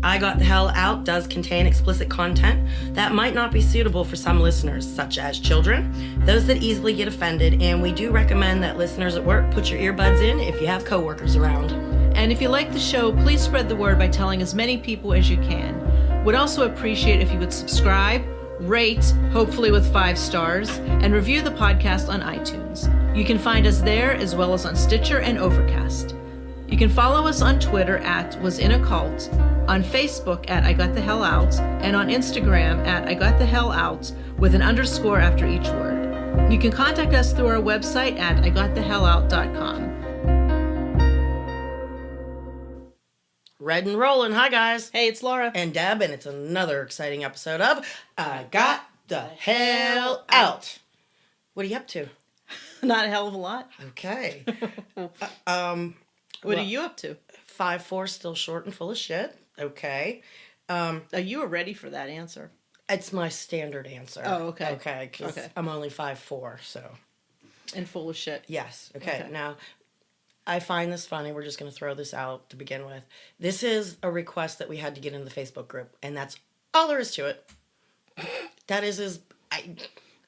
I Got the Hell Out does contain explicit content that might not be suitable for some listeners, such as children, those that easily get offended, and we do recommend that listeners at work put your earbuds in if you have coworkers around. And if you like the show, please spread the word by telling as many people as you can. Would also appreciate if you would subscribe, rate, hopefully with 5 stars, and review the podcast on iTunes. You can find us there as well as on Stitcher and Overcast. You can follow us on Twitter at WasInACult, on Facebook at I Got the Hell Out, and on Instagram at I Got the Hell Out with an underscore after each word. You can contact us through our website at IGotTheHellOut.com. Red and rolling. Hi, guys. Hey, it's Laura. And Deb, and it's another exciting episode of I Got the Hell Out. What are you up to? Not a hell of a lot. Okay. What are you up to? 5'4", still short and full of shit. Okay. You were ready for that answer. It's my standard answer. Oh, okay. Okay, because I'm only 5'4", so. And full of shit. Yes. Okay. Now, I find this funny. We're just going to throw this out to begin with. This is a request that we had to get in the Facebook group, and that's all there is to it. That is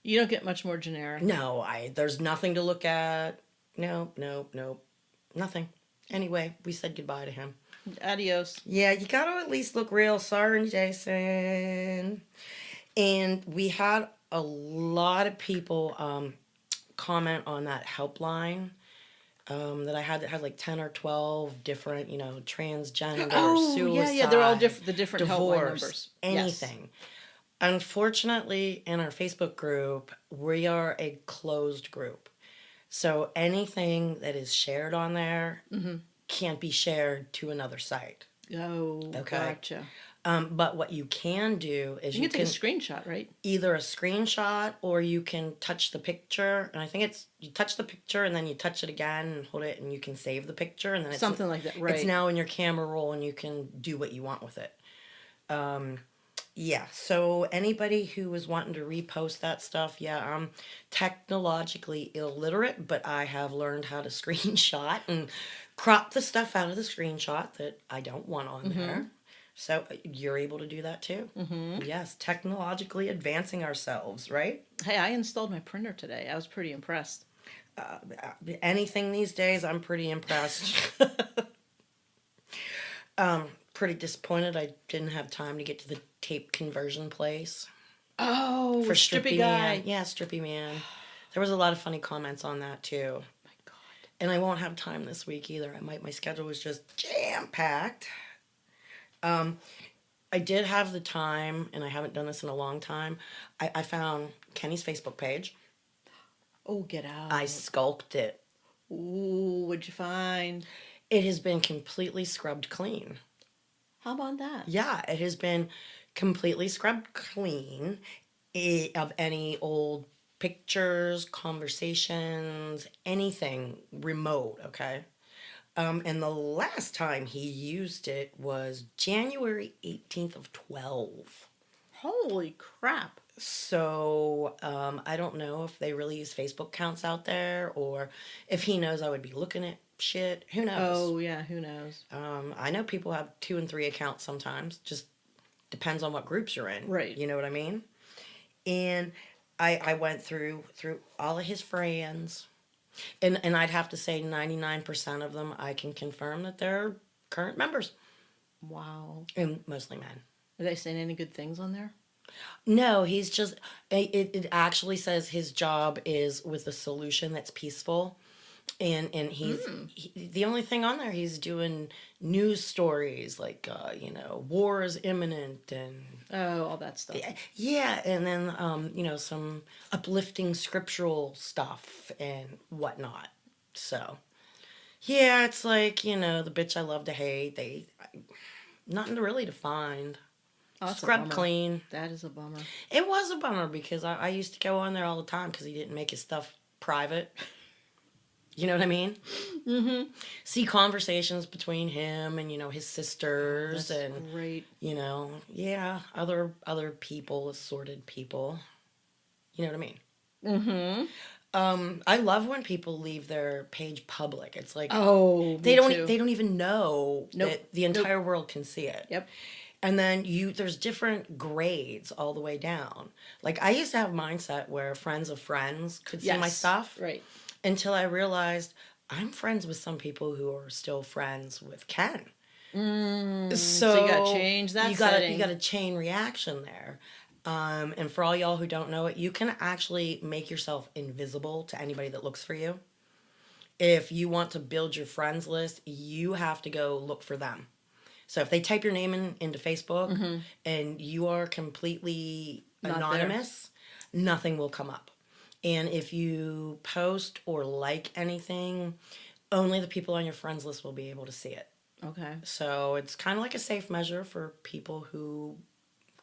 You don't get much more generic. No, there's nothing to look at. Nope. Nothing. Anyway, we said goodbye to him. Adios. Yeah, you got to at least look real. Sorry, Jason. And we had a lot of people comment on that helpline that I had that had like 10 or 12 different, transgender, suicide. Yeah, they're all different. The different divorce, helpline numbers. Anything. Yes. Unfortunately, in our Facebook group, we are a closed group. So anything that is shared on there can't be shared to another site. Oh, okay. Gotcha. But what you can do is you can take a screenshot, right? Either a screenshot or you can touch the picture. And I think it's you touch the picture and then you touch it again and hold it and you can save the picture. And then something like that, right? It's now in your camera roll and you can do what you want with it. Yeah, so anybody who was wanting to repost that stuff, I'm technologically illiterate, but I have learned how to screenshot and crop the stuff out of the screenshot that I don't want on there. So you're able to do that too. Yes, technologically advancing ourselves, right? Hey, I installed my printer today. I was pretty impressed. Anything these days, I'm pretty impressed. Pretty disappointed I didn't have time to get to the tape conversion place. Oh, for Strippy Guy. Man. Yeah, Strippy Man. There was a lot of funny comments on that too. Oh my God. And I won't have time this week either. My schedule was just jam-packed. I did have the time, and I haven't done this in a long time. I found Kenny's Facebook page. Oh, get out. I skulked it. Ooh, what'd you find? It has been completely scrubbed clean. How about that? Yeah, it has been completely scrubbed clean of any old pictures, conversations, anything remote, okay? And the last time he used it was January 18th of 12. Holy crap. So I don't know if they really use Facebook counts out there or if he knows I would be looking at shit. Who knows? Oh, yeah, who knows? I know people have 2 and 3 accounts sometimes. Just depends on what groups you're in. Right. You know what I mean? And I went through all of his friends. And I'd have to say 99% of them I can confirm that they're current members. Wow. And mostly men. Are they saying any good things on there? No, he's just, it actually says his job is with a solution that's peaceful. And he's, the only thing on there, he's doing news stories like, war is imminent and... Oh, all that stuff. Yeah, and then, some uplifting scriptural stuff and whatnot. So, yeah, it's like, the bitch I love to hate. Nothing really to find. Oh, scrubbed clean. That is a bummer. It was a bummer because I used to go on there all the time because he didn't make his stuff private. You know what I mean? Mm-hmm. See conversations between him and, his sisters. That's and great. Other people, assorted people. You know what I mean? Mm-hmm. I love when people leave their page public. It's like Oh, they me don't too. they don't even know Nope. that the entire world can see it. Yep. And then there's different grades all the way down. Like I used to have a mindset where friends of friends could see my Yes. stuff Right. until I realized I'm friends with some people who are still friends with Ken. So you gotta So change that you setting. got a chain reaction there. And for all y'all who don't know it, you can actually make yourself invisible to anybody that looks for you. If you want to build your friends list, you have to go look for them. So if they type your name into Facebook and you are completely Not there. anonymous, nothing will come up. And if you post or like anything, only the people on your friends list will be able to see it. Okay. So it's kind of like a safe measure for people who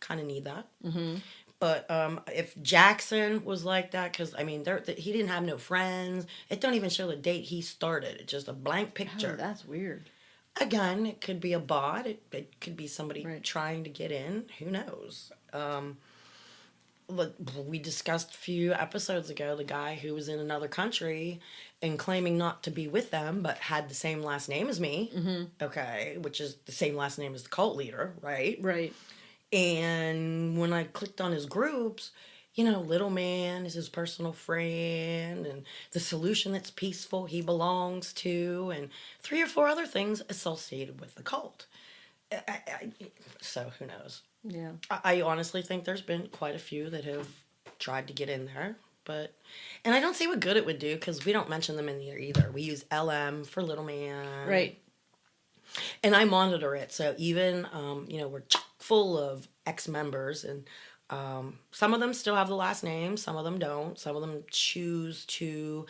kind of need that. But if Jackson was like that, because I mean, he didn't have no friends. It don't even show the date he started. It's just a blank Oh, picture. that's weird. Again, it could be a bot. It could be somebody Right. trying to get in. Who knows? Look, we discussed a few episodes ago the guy who was in another country and claiming not to be with them, but had the same last name as me. Okay, which is the same last name as the cult leader, right? Right. And when I clicked on his groups, Little Man is his personal friend, and the solution that's peaceful he belongs to, and 3 or 4 other things associated with the cult. So who knows? Yeah. I honestly think there's been quite a few that have tried to get in there, and I don't see what good it would do because we don't mention them in there either. We use LM for Little Man, Right. and I monitor it. So even we're chock full of ex-members, and some of them still have the last name, some of them don't. Some of them choose to,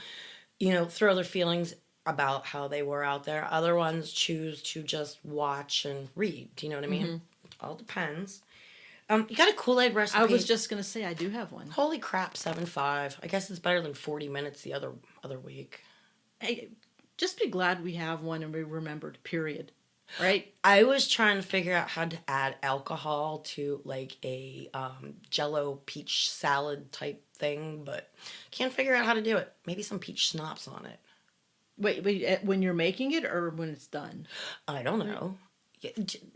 throw their feelings about how they were out there. Other ones choose to just watch and read. Do you know what I mean? All depends. You got a Kool-Aid recipe? I was just gonna say I do have one. Holy crap, 7.5. I guess it's better than 40 minutes the other week. Hey, just be glad we have one and we remembered. Period. Right. I was trying to figure out how to add alcohol to like a Jello peach salad type thing, but can't figure out how to do it. Maybe some peach schnapps on it. Wait. When you're making it or when it's done? I don't know.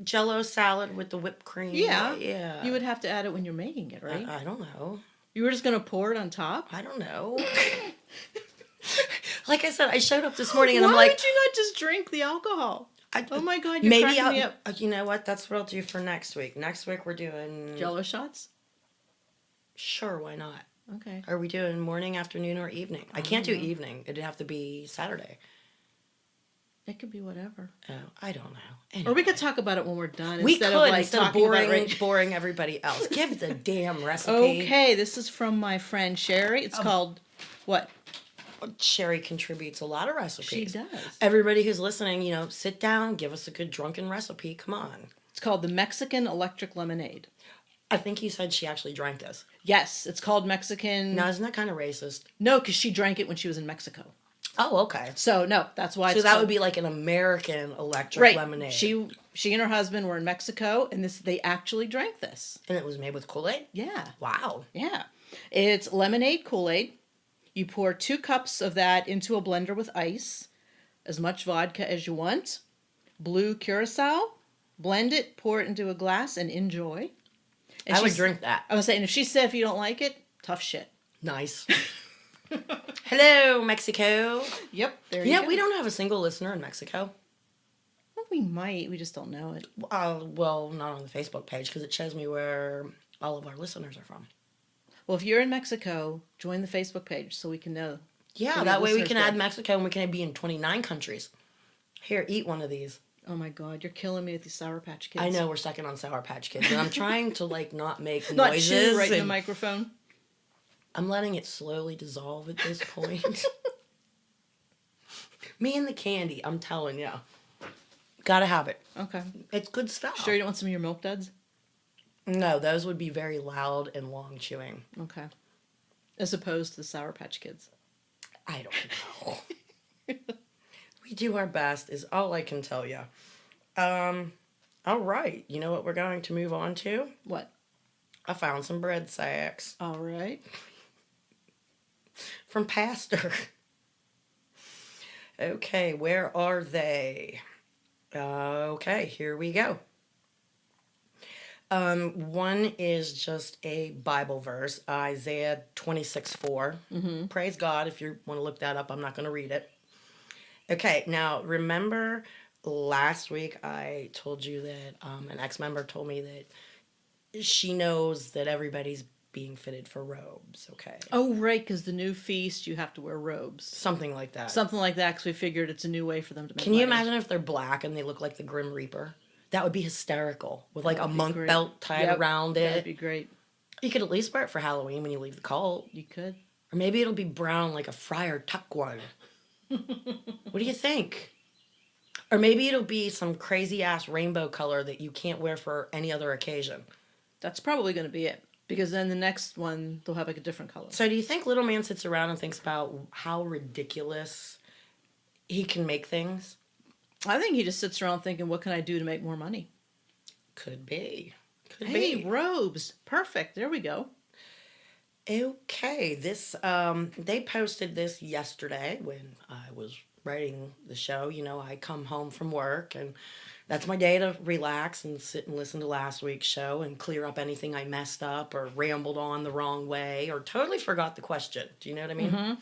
Jello salad with the whipped cream. Yeah. Yeah. You would have to add it when you're making it, right? I don't know. You were just gonna pour it on top. I don't know. Like I said, I showed up this morning and Why I'm like, would you not just drink the alcohol? Oh my God, you're maybe cracking me up. you know what? That's what I'll do for next week. Next week we're doing Jello shots? Sure, why not? Okay. Are we doing morning, afternoon, or evening? I can't do evening. It'd have to be Saturday. It could be whatever. Oh, I don't know. Or Anyway. we could talk about it when we're done. We instead could of like instead of talking about boring everybody else. Give the damn recipe. Okay, this is from my friend Sherry. It's called what? Sherry contributes a lot of recipes. She does. Everybody who's listening, sit down, give us a good drunken recipe. Come on. It's called the Mexican Electric Lemonade. I think you said she actually drank this. Yes, it's called Mexican. Now, isn't that kind of racist? No, because she drank it when she was in Mexico. Oh, okay. So no, that's why. So it's that called... would be like an American electric lemonade. She and her husband were in Mexico, and they actually drank this. And it was made with Kool-Aid? Yeah. Wow. Yeah. It's lemonade Kool-Aid. You pour 2 cups of that into a blender with ice, as much vodka as you want, blue curacao, blend it, pour it into a glass, and enjoy. And I would drink that. I was saying, if she said if you don't like it, tough shit. Nice. Hello, Mexico. Yep. There you go. We don't have a single listener in Mexico. Well, we might. We just don't know it. Well, not on the Facebook page because it shows me where all of our listeners are from. Well, if you're in Mexico, join the Facebook page so we can know. Yeah, that way we can add Mexico and we can be in 29 countries. Here, eat one of these. Oh my God, you're killing me with these Sour Patch Kids. I know we're second on Sour Patch Kids, and I'm trying to not make noises. Not chew right in the microphone. I'm letting it slowly dissolve at this point. Me and the candy, I'm telling you. Gotta have it. Okay. It's good stuff. Sure you don't want some of your Milk Duds? No, those would be very loud and long chewing. Okay. As opposed to the Sour Patch Kids. I don't know. We do our best is all I can tell you. All right. You know what we're going to move on to? What? I found some bread sacks. All right. from Pastor. Okay, where are they? Okay, here we go. One is just a Bible verse, Isaiah 26:4. Praise God. If you want to look that up, I'm not going to read it. Okay, now remember last week I told you that an ex member told me that she knows that everybody's being fitted for robes, okay? Oh, right, because the new feast, you have to wear robes. Something like that. Something like that, because we figured it's a new way for them to make Can you money. imagine if they're black and they look like the Grim Reaper? That would be hysterical with like a monk great. belt tied around it. That'd be great. You could at least wear it for Halloween when you leave the cult. You could. Or maybe it'll be brown like a Friar Tuck one. What do you think? Or maybe it'll be some crazy ass rainbow color that you can't wear for any other occasion. That's probably going to be it. Because then the next one, they'll have like a different color. So do you think little man sits around and thinks about how ridiculous he can make things? I think he just sits around thinking, what can I do to make more money? Could be. Could Hey, be. robes. Perfect. There we go. Okay, this they posted this yesterday when I was writing the show. You know, I come home from work and that's my day to relax and sit and listen to last week's show and clear up anything I messed up or rambled on the wrong way or totally forgot the question. Do you know what I mean? Mm-hmm.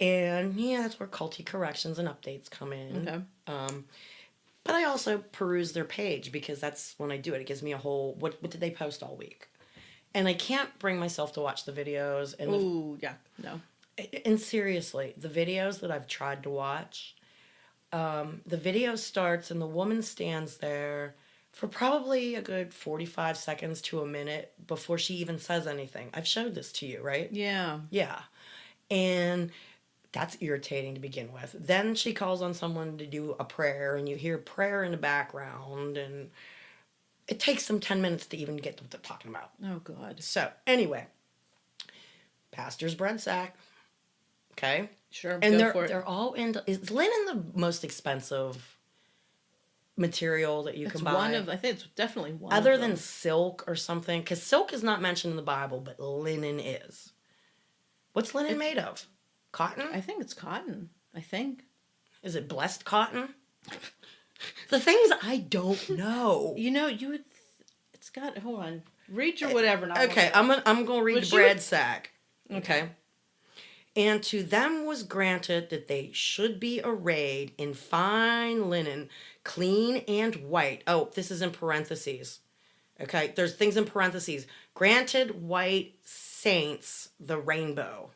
And yeah, that's where culty corrections and updates come in. Okay. But I also peruse their page because that's when I do it. It gives me a whole what did they post all week? And I can't bring myself to watch the videos. And Ooh, yeah, no. and seriously, the videos that I've tried to watch, the video starts and the woman stands there for probably a good 45 seconds to a minute before she even says anything. I've showed this to you, right? Yeah. Yeah. And that's irritating to begin with. Then she calls on someone to do a prayer, and you hear prayer in the background, and it takes them 10 minutes to even get to what they're talking about. Oh, God. So, anyway, pastor's bread sack. Okay? Sure, And go for it. they're all into... Is linen the most expensive material that you It's can buy? I think it's definitely one Other of them. than silk or something? Because silk is not mentioned in the Bible, but linen is. What's linen made of? Cotton? I think it's cotton. I think. Is it blessed cotton? The things I don't know. You know, you would... It's got... Hold on. Read your whatever. Now. Okay, I'm gonna read the bread sack. Okay. And to them was granted that they should be arrayed in fine linen, clean and white. Oh, this is in parentheses. Okay, there's things in parentheses. Granted white saints the rainbow.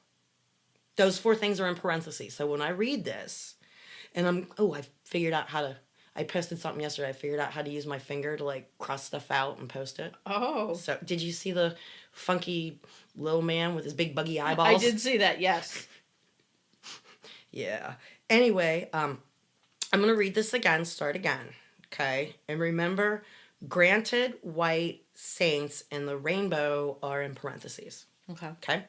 Those four things are in parentheses. So when I read this, and I figured out how to, I posted something yesterday. I figured out how to use my finger to like cross stuff out and post it. Oh. So did you see the funky little man with his big buggy eyeballs? I did see that, yes. Yeah. Anyway, I'm going to read this again, start again. Okay. And remember, granted white saints and the rainbow are in parentheses. Okay. Okay.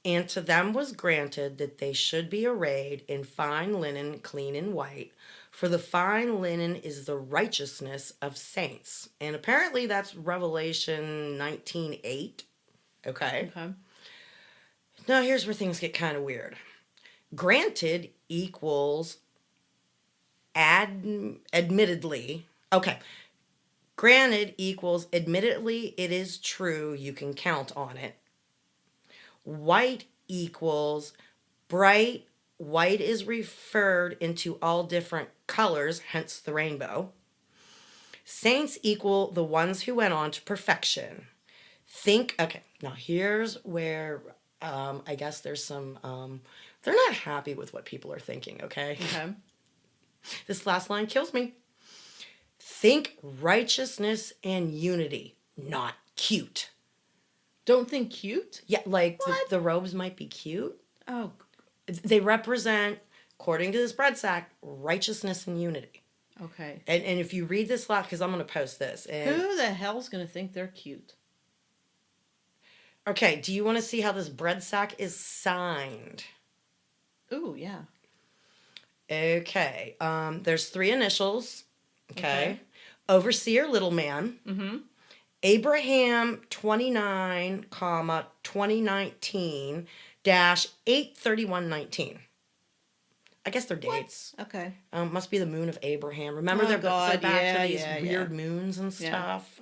And to them was granted that they should be arrayed in fine linen, clean and white, for the fine linen is the righteousness of saints. And apparently that's Revelation 19:8. Okay. Okay. Now here's where things get kind of weird. Granted equals admittedly. Okay. Granted equals admittedly it is true, you can count on it. White equals bright. White is referred into all different colors, hence the rainbow. Saints equal the ones who went on to perfection. Okay, now here's where I guess there's some, they're not happy with what people are thinking, okay? Okay. This last line kills me. Think righteousness and unity, not cute. Don't think cute? Yeah, like the robes might be cute. Oh. They represent, according to this bread sack, righteousness and unity. Okay. And if you read this lot, because I'm going to post this. And, who the hell's going to think they're cute? Okay, do you want to see how this bread sack is signed? Ooh, yeah. Okay, there's 3 initials. Okay. Overseer Little Man. Mm-hmm. Abraham 29, 2019, dash 8/31/19. I guess they're dates. Okay. Must be the moon of Abraham. Remember Oh, they're God, back yeah, to these yeah, weird yeah. moons and Yeah. stuff.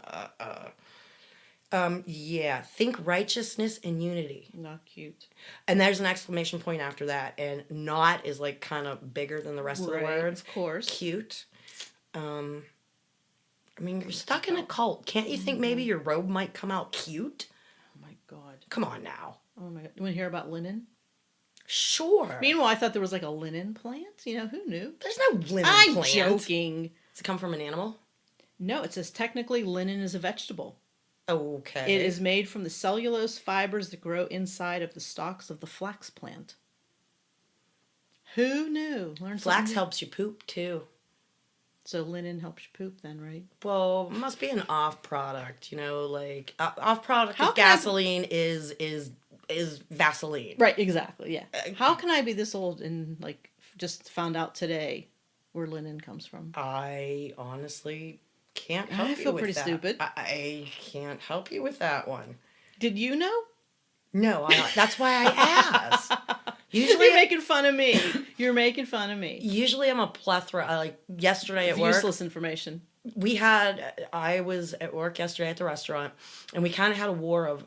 Yeah. Think righteousness and unity. Not cute. And there's an exclamation point after that. And not is like kind of bigger than the rest of the words. Of course. Cute. I mean, you're stuck in a cult. Can't you think maybe your robe might come out cute? Oh my God. Come on now. Oh my God. You want to hear about linen? Sure. Meanwhile, I thought there was like a linen plant. You know, who knew? There's no linen I'm plant. joking. Does it come from an animal? No, it says technically linen is a vegetable. Okay. It is made from the cellulose fibers that grow inside of the stalks of the flax plant. Who knew? Learn Flax something new. helps you poop too. So linen helps you poop then, right? Well, it must be an off product, like off product How of can I- gasoline is Vaseline. Right, exactly, yeah. How can I be this old and like just found out today where linen comes from? I honestly can't help I you feel with pretty that. stupid. I can't help you with that one. Did you know? No, that's why I asked. You're making fun of me. You're making fun of me. Usually I'm a plethora. Like yesterday at work. Useless information. I was at work yesterday at the restaurant, and we kind of had a war of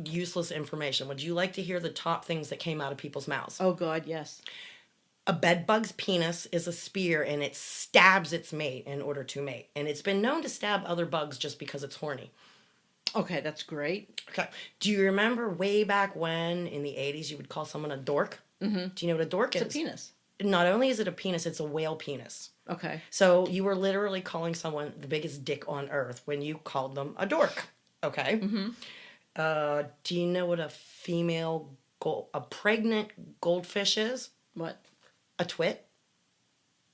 useless information. Would you like to hear the top things that came out of people's mouths? Oh, God, yes. A bedbug's penis is a spear, and it stabs its mate in order to mate. And it's been known to stab other bugs just because it's horny. Okay, that's great. Okay. Do you remember way back when, in the 80s, you would call someone a dork? Mm-hmm. Do you know what a dork is? It's a penis. Not only is it a penis, it's a whale penis. Okay. So you were literally calling someone the biggest dick on earth when you called them a dork. Okay. Mm-hmm. Do you know what a pregnant goldfish is? What? A twit.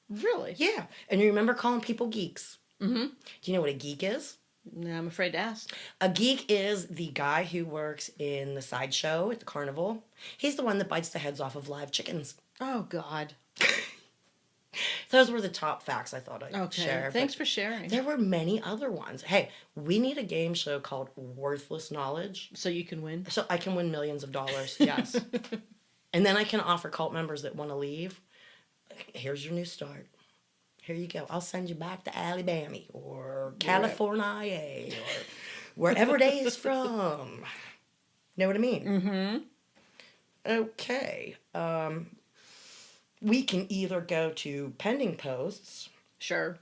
Really? Yeah. And you remember calling people geeks. Mm-hmm. Do you know what a geek is? No, I'm afraid to ask. A geek is the guy who works in the sideshow at the carnival. He's the one that bites the heads off of live chickens. Oh, God. Those were the top facts I thought I'd share. Thanks for sharing. There were many other ones. Hey, we need a game show called Worthless Knowledge. So you can win? So I can win millions of dollars, yes. And then I can offer cult members that want to leave, here's your new start. Here you go. I'll send you back to Alabama or California or wherever they is from. Know what I mean? Mm-hmm. Okay. We can either go to pending posts. Sure.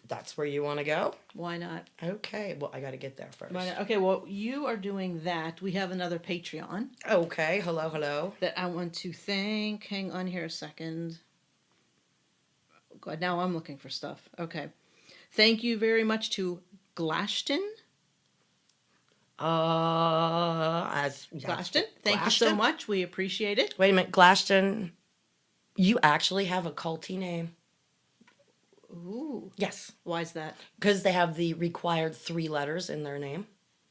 That's where you want to go? Why not? Okay. Well, I got to get there first. Why not? Okay, well, you are doing that. We have another Patreon. Okay. Hello. That I want to thank. Hang on here a second. God, now I'm looking for stuff. Okay. Thank you very much to Glashton. Glashton, thank you so much. We appreciate it. Wait a minute, Glashton, you actually have a culty name. Ooh. Yes. Why is that? Because they have the required 3 letters in their name.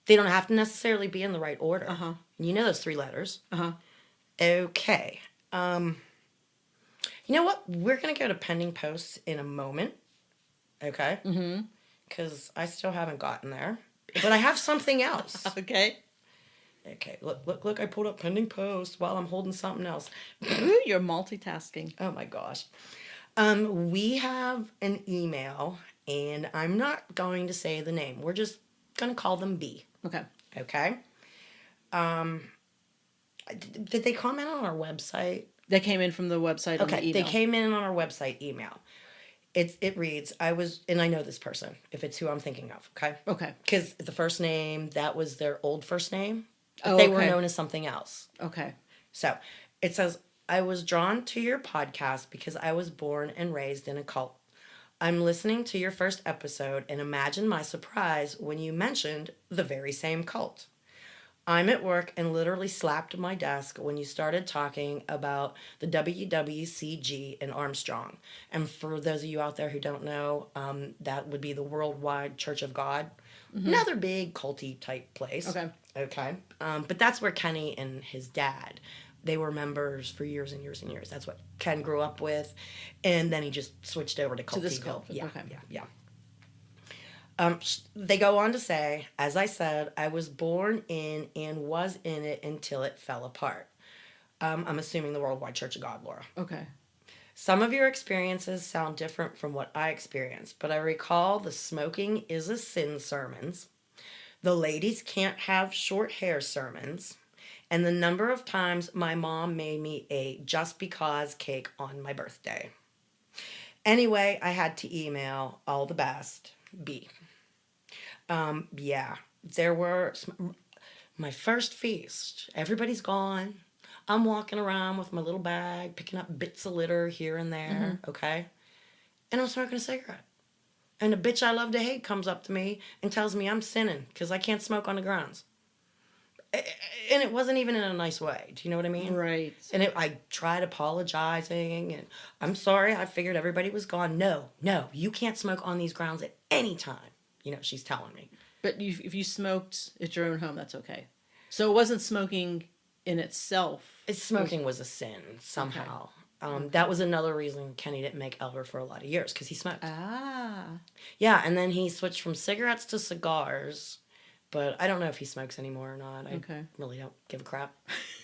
They don't have to necessarily be in the right order. Uh-huh. You know those 3 letters. Uh-huh. Okay. You know what? We're going to go to pending posts in a moment. Okay? Mm-hmm. Because I still haven't gotten there. But I have something else. Okay. Okay. Look. I pulled up pending posts while I'm holding something else. Ooh, you're multitasking. Oh, my gosh. We have an email, and I'm not going to say the name. We're just going to call them B. Okay. Okay? Did they comment on our website? They came in from the website on the Okay, email. they came in on our website email. It reads, and I know this person, if it's who I'm thinking of, okay? Okay. Because the first name, that was their old first name. But Oh, they were okay. known as something else. Okay. So, it says, I was drawn to your podcast because I was born and raised in a cult. I'm listening to your first episode and imagine my surprise when you mentioned the very same cult. I'm at work and literally slapped my desk when you started talking about the WWCG and Armstrong. And for those of you out there who don't know, that would be the Worldwide Church of God. Mm-hmm. Another big culty type place. Okay. But that's where Kenny and his dad, they were members for years and years and years. That's what Ken grew up with. And then he just switched over to culty. To this cult. Yeah, Okay. yeah. They go on to say, as I said, I was born in and was in it until it fell apart. I'm assuming the Worldwide Church of God, Laura. Okay. Some of your experiences sound different from what I experienced, but I recall the smoking is a sin sermons, the ladies can't have short hair sermons, and the number of times my mom made me a just because cake on my birthday. Anyway, I had to email all the best, B. Yeah, there were my first feast. Everybody's gone. I'm walking around with my little bag, picking up bits of litter here and there, okay? And I'm smoking a cigarette. And the bitch I love to hate comes up to me and tells me I'm sinning because I can't smoke on the grounds. And it wasn't even in a nice way. Do you know what I mean? Right. And I tried apologizing and I'm sorry. I figured everybody was gone. No, no, you can't smoke on these grounds at any time. She's telling me. But if you smoked at your own home, that's okay. So it wasn't smoking in itself. Smoking was a sin somehow. Okay. That was another reason Kenny didn't make Elder for a lot of years because he smoked. Ah. Yeah, and then he switched from cigarettes to cigars. But I don't know if he smokes anymore or not. I really don't give a crap.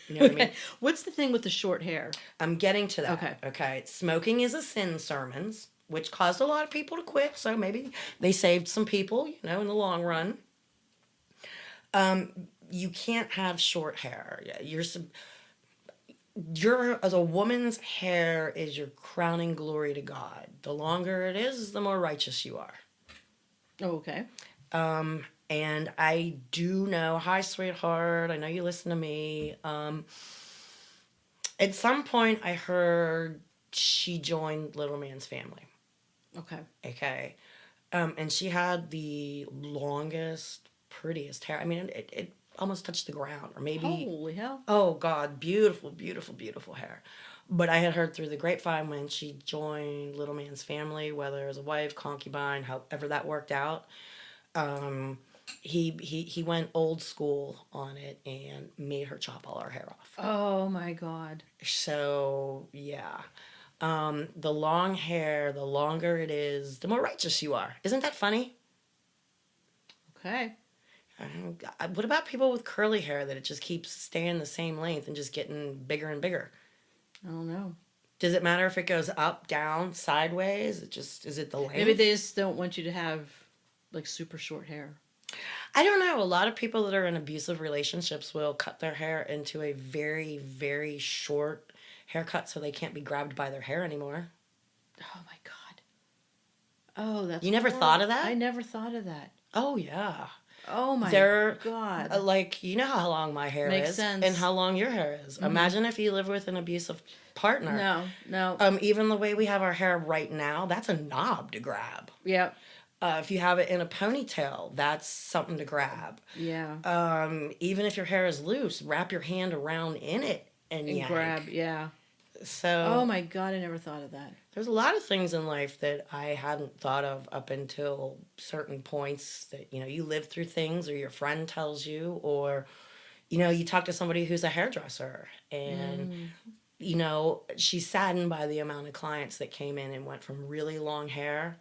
You know what I mean? What's the thing with the short hair? I'm getting to that. Okay. Smoking is a sin sermons, which caused a lot of people to quit. So maybe they saved some people, in the long run. You can't have short hair. As a woman's hair is your crowning glory to God. The longer it is, the more righteous you are. Oh, okay. And I do know, hi, sweetheart, I know you listen to me. At some point, I heard she joined Little Man's family. Okay. And she had the longest, prettiest hair. I mean, it almost touched the ground, or maybe. Holy hell. Oh, God, beautiful, beautiful, beautiful hair. But I had heard through the grapevine when she joined Little Man's family, whether as a wife, concubine, however that worked out. He went old school on it and made her chop all her hair off. Oh my God. So yeah, the long hair, the longer it is, the more righteous you are. Isn't that funny? Okay. What about people with curly hair that it just keeps staying the same length and just getting bigger and bigger? I don't know. Does it matter if it goes up, down, sideways? Is it the length? Maybe they just don't want you to have like super short hair. I don't know. A lot of people that are in abusive relationships will cut their hair into a very, very short haircut so they can't be grabbed by their hair anymore. Oh my God. Oh, that's You never horrible. thought of that? I never thought of that. Oh, yeah. Oh my God. You know how long my hair Makes is sense. and how long your hair is. Imagine if you live with an abusive partner. No. Even the way we have our hair right now, that's a knob to grab. Yep. If you have it in a ponytail, that's something to grab. Yeah. Even if your hair is loose, wrap your hand around in it and yank. Grab, yeah. So, oh my God, I never thought of that. There's a lot of things in life that I hadn't thought of up until certain points that, you live through things or your friend tells you, or, you talk to somebody who's a hairdresser and, she's saddened by the amount of clients that came in and went from really long hair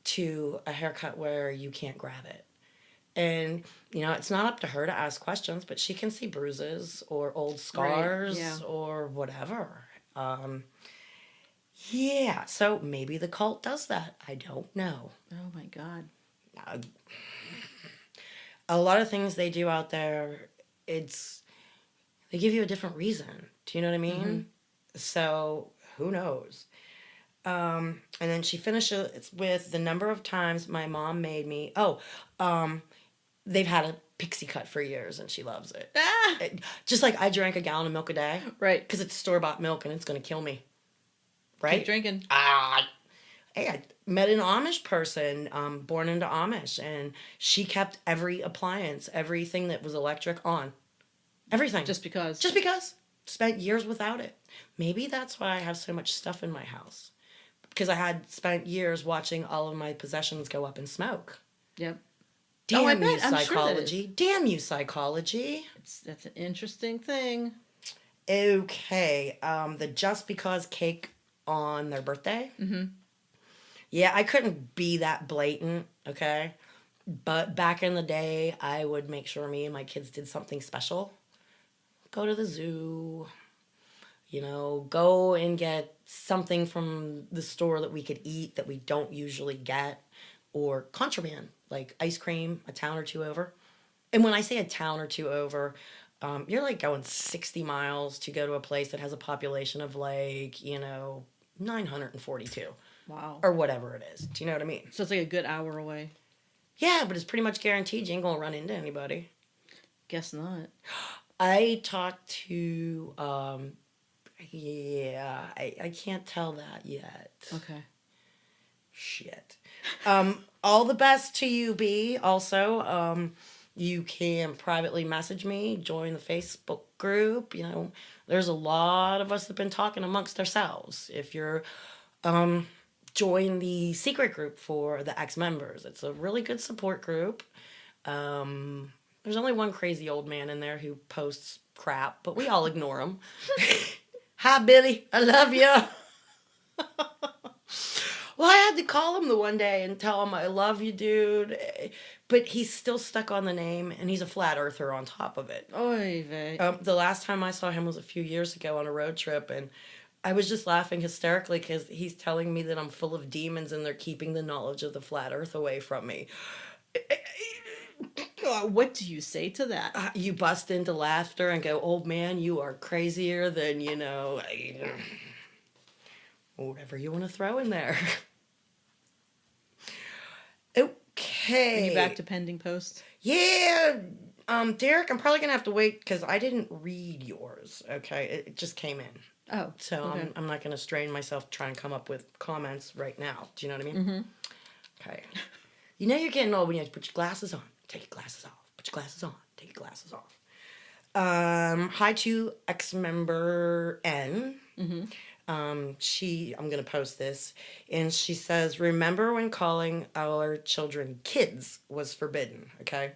to a haircut where you can't grab it. And, it's not up to her to ask questions, but she can see bruises or old scars or whatever. Yeah, so maybe the cult does that. I don't know. Oh my God. A lot of things they do out there, they give you a different reason. Do you know what I mean? Mm-hmm. So who knows? And then she finishes with the number of times my mom made me. They've had a pixie cut for years and she loves it. Just like I drank a gallon of milk a day. Right. Because it's store-bought milk and it's going to kill me. Right? Keep drinking. Hey, I met an Amish person, born into Amish, and she kept every appliance, everything that was electric on. Everything. Just because. Just because. Spent years without it. Maybe that's why I have so much stuff in my house. Because I had spent years watching all of my possessions go up in smoke. Yep. Damn you, psychology. Damn you, psychology. That's an interesting thing. Okay. The just because cake on their birthday. Mm-hmm. Yeah, I couldn't be that blatant, okay? But back in the day, I would make sure me and my kids did something special. Go to the zoo. Go and get something from the store that we could eat that we don't usually get, or contraband, like ice cream, a town or two over. And when I say a town or two over, you're like going 60 miles to go to a place that has a population of 942 Wow. or whatever it is. Do you know what I mean? So it's like a good hour away. Yeah, but it's pretty much guaranteed you ain't gonna run into anybody. Guess not. I talked to, I can't tell that yet. Okay. Shit. All the best to you, B. Also, you can privately message me, join the Facebook group. There's a lot of us that have been talking amongst ourselves. If you're, join the secret group for the ex-members. It's a really good support group. There's only one crazy old man in there who posts crap, but we all ignore him. Hi, Billy. I love you. Well, I had to call him the one day and tell him I love you, dude. But he's still stuck on the name, and he's a flat earther on top of it. Oy vey. The last time I saw him was a few years ago on a road trip, and I was just laughing hysterically because he's telling me that I'm full of demons and they're keeping the knowledge of the flat earth away from me. What do you say to that? You bust into laughter and go, old man, you are crazier than, whatever you want to throw in there. Okay. Are you back to pending posts? Yeah. Derek, I'm probably going to have to wait because I didn't read yours. Okay. It just came in. Oh. So okay. I'm not going to strain myself to try and come up with comments right now. Do you know what I mean? Mm-hmm. Okay. You're getting old when you have to put your glasses on. Take your glasses off. Put your glasses on. Take your glasses off. Hi to ex-member N. Mm-hmm. I'm gonna post this, and she says, "Remember when calling our children kids was forbidden?" Okay,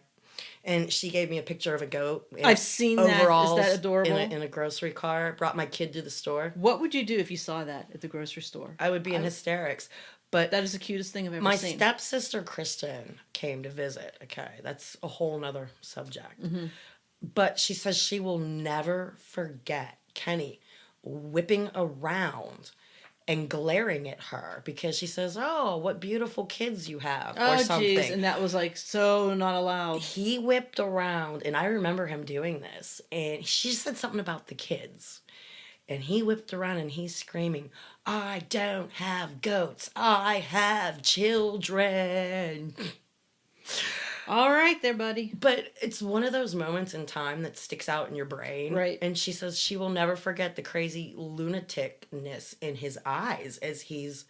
and she gave me a picture of a goat. I've seen that. Is that adorable? In a grocery car. Brought my kid to the store. What would you do if you saw that at the grocery store? I would be in hysterics. But that is the cutest thing I've ever my seen. My stepsister Kristen came to visit. Okay, that's a whole nother subject. Mm-hmm. But she says she will never forget Kenny whipping around and glaring at her because she says, "Oh, what beautiful kids you have," or something. Geez. And that was like so not allowed. He whipped around, and I remember him doing this, and she said something about the kids. And he whipped around and he's screaming, "I don't have goats. I have children." All right there, buddy. But it's one of those moments in time that sticks out in your brain. Right. And she says she will never forget the crazy lunaticness in his eyes as he's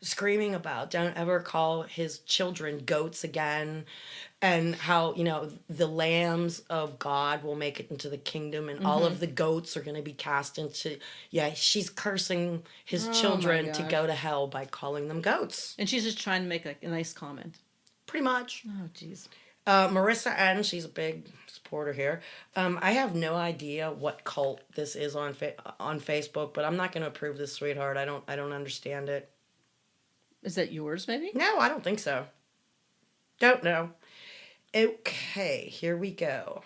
screaming about, don't ever call his children goats again. And how, the lambs of God will make it into the kingdom and all of the goats are going to be cast into... Yeah, she's cursing his children to go to hell by calling them goats. And she's just trying to make a nice comment. Pretty much. Oh, jeez. Marissa N., she's a big supporter here. I have no idea what cult this is on Facebook, but I'm not going to approve this, sweetheart. I don't understand it. Is that yours, maybe? No, I don't think so. Don't know. Okay, here we go.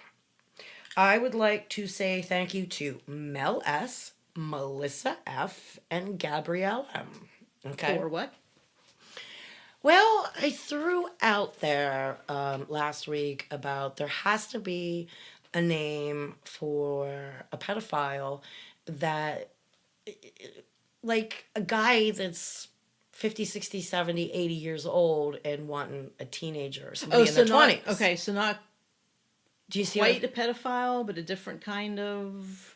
I would like to say thank you to Mel S., Melissa F., and Gabrielle M. Okay. For what? Well, I threw out there last week about there has to be a name for a pedophile that, like a guy that's 50, 60, 70, 80 years old and wanting a teenager or somebody in their 20s. Okay, so not Do you see quite a pedophile, but a different kind of...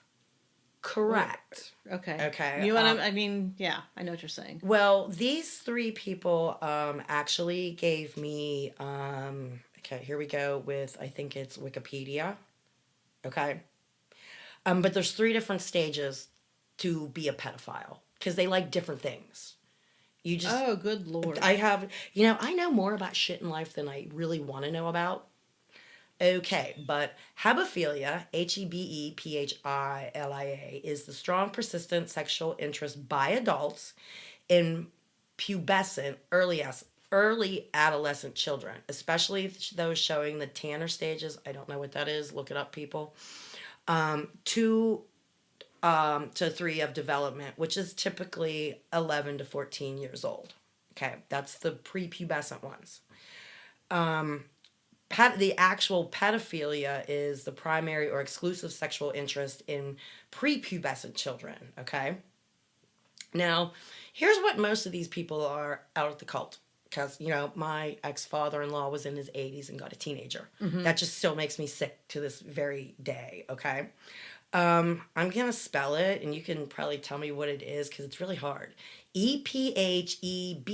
Correct. Okay. Okay. You know what I mean? Yeah, I know what you're saying. Well, these three people actually gave me... okay, here we go with, I think it's Wikipedia. Okay. But there's 3 different stages to be a pedophile because they like different things. You just... Oh, good Lord. I know more about shit in life than I really want to know about. Okay, but hebephilia, Hebephilia, is the strong, persistent sexual interest by adults in pubescent, early adolescent children, especially those showing the Tanner stages. I don't know what that is. Look it up, people. To to 3 of development, which is typically 11 to 14 years old. Okay, that's the prepubescent ones. The actual pedophilia is the primary or exclusive sexual interest in prepubescent children. Okay, now here's what most of these people are out of the cult. Because, my ex father in law was in his 80s and got a teenager. That just still makes me sick to this very day, okay? I'm going to spell it, and you can probably tell me what it is because it's really hard. Ephebophilla.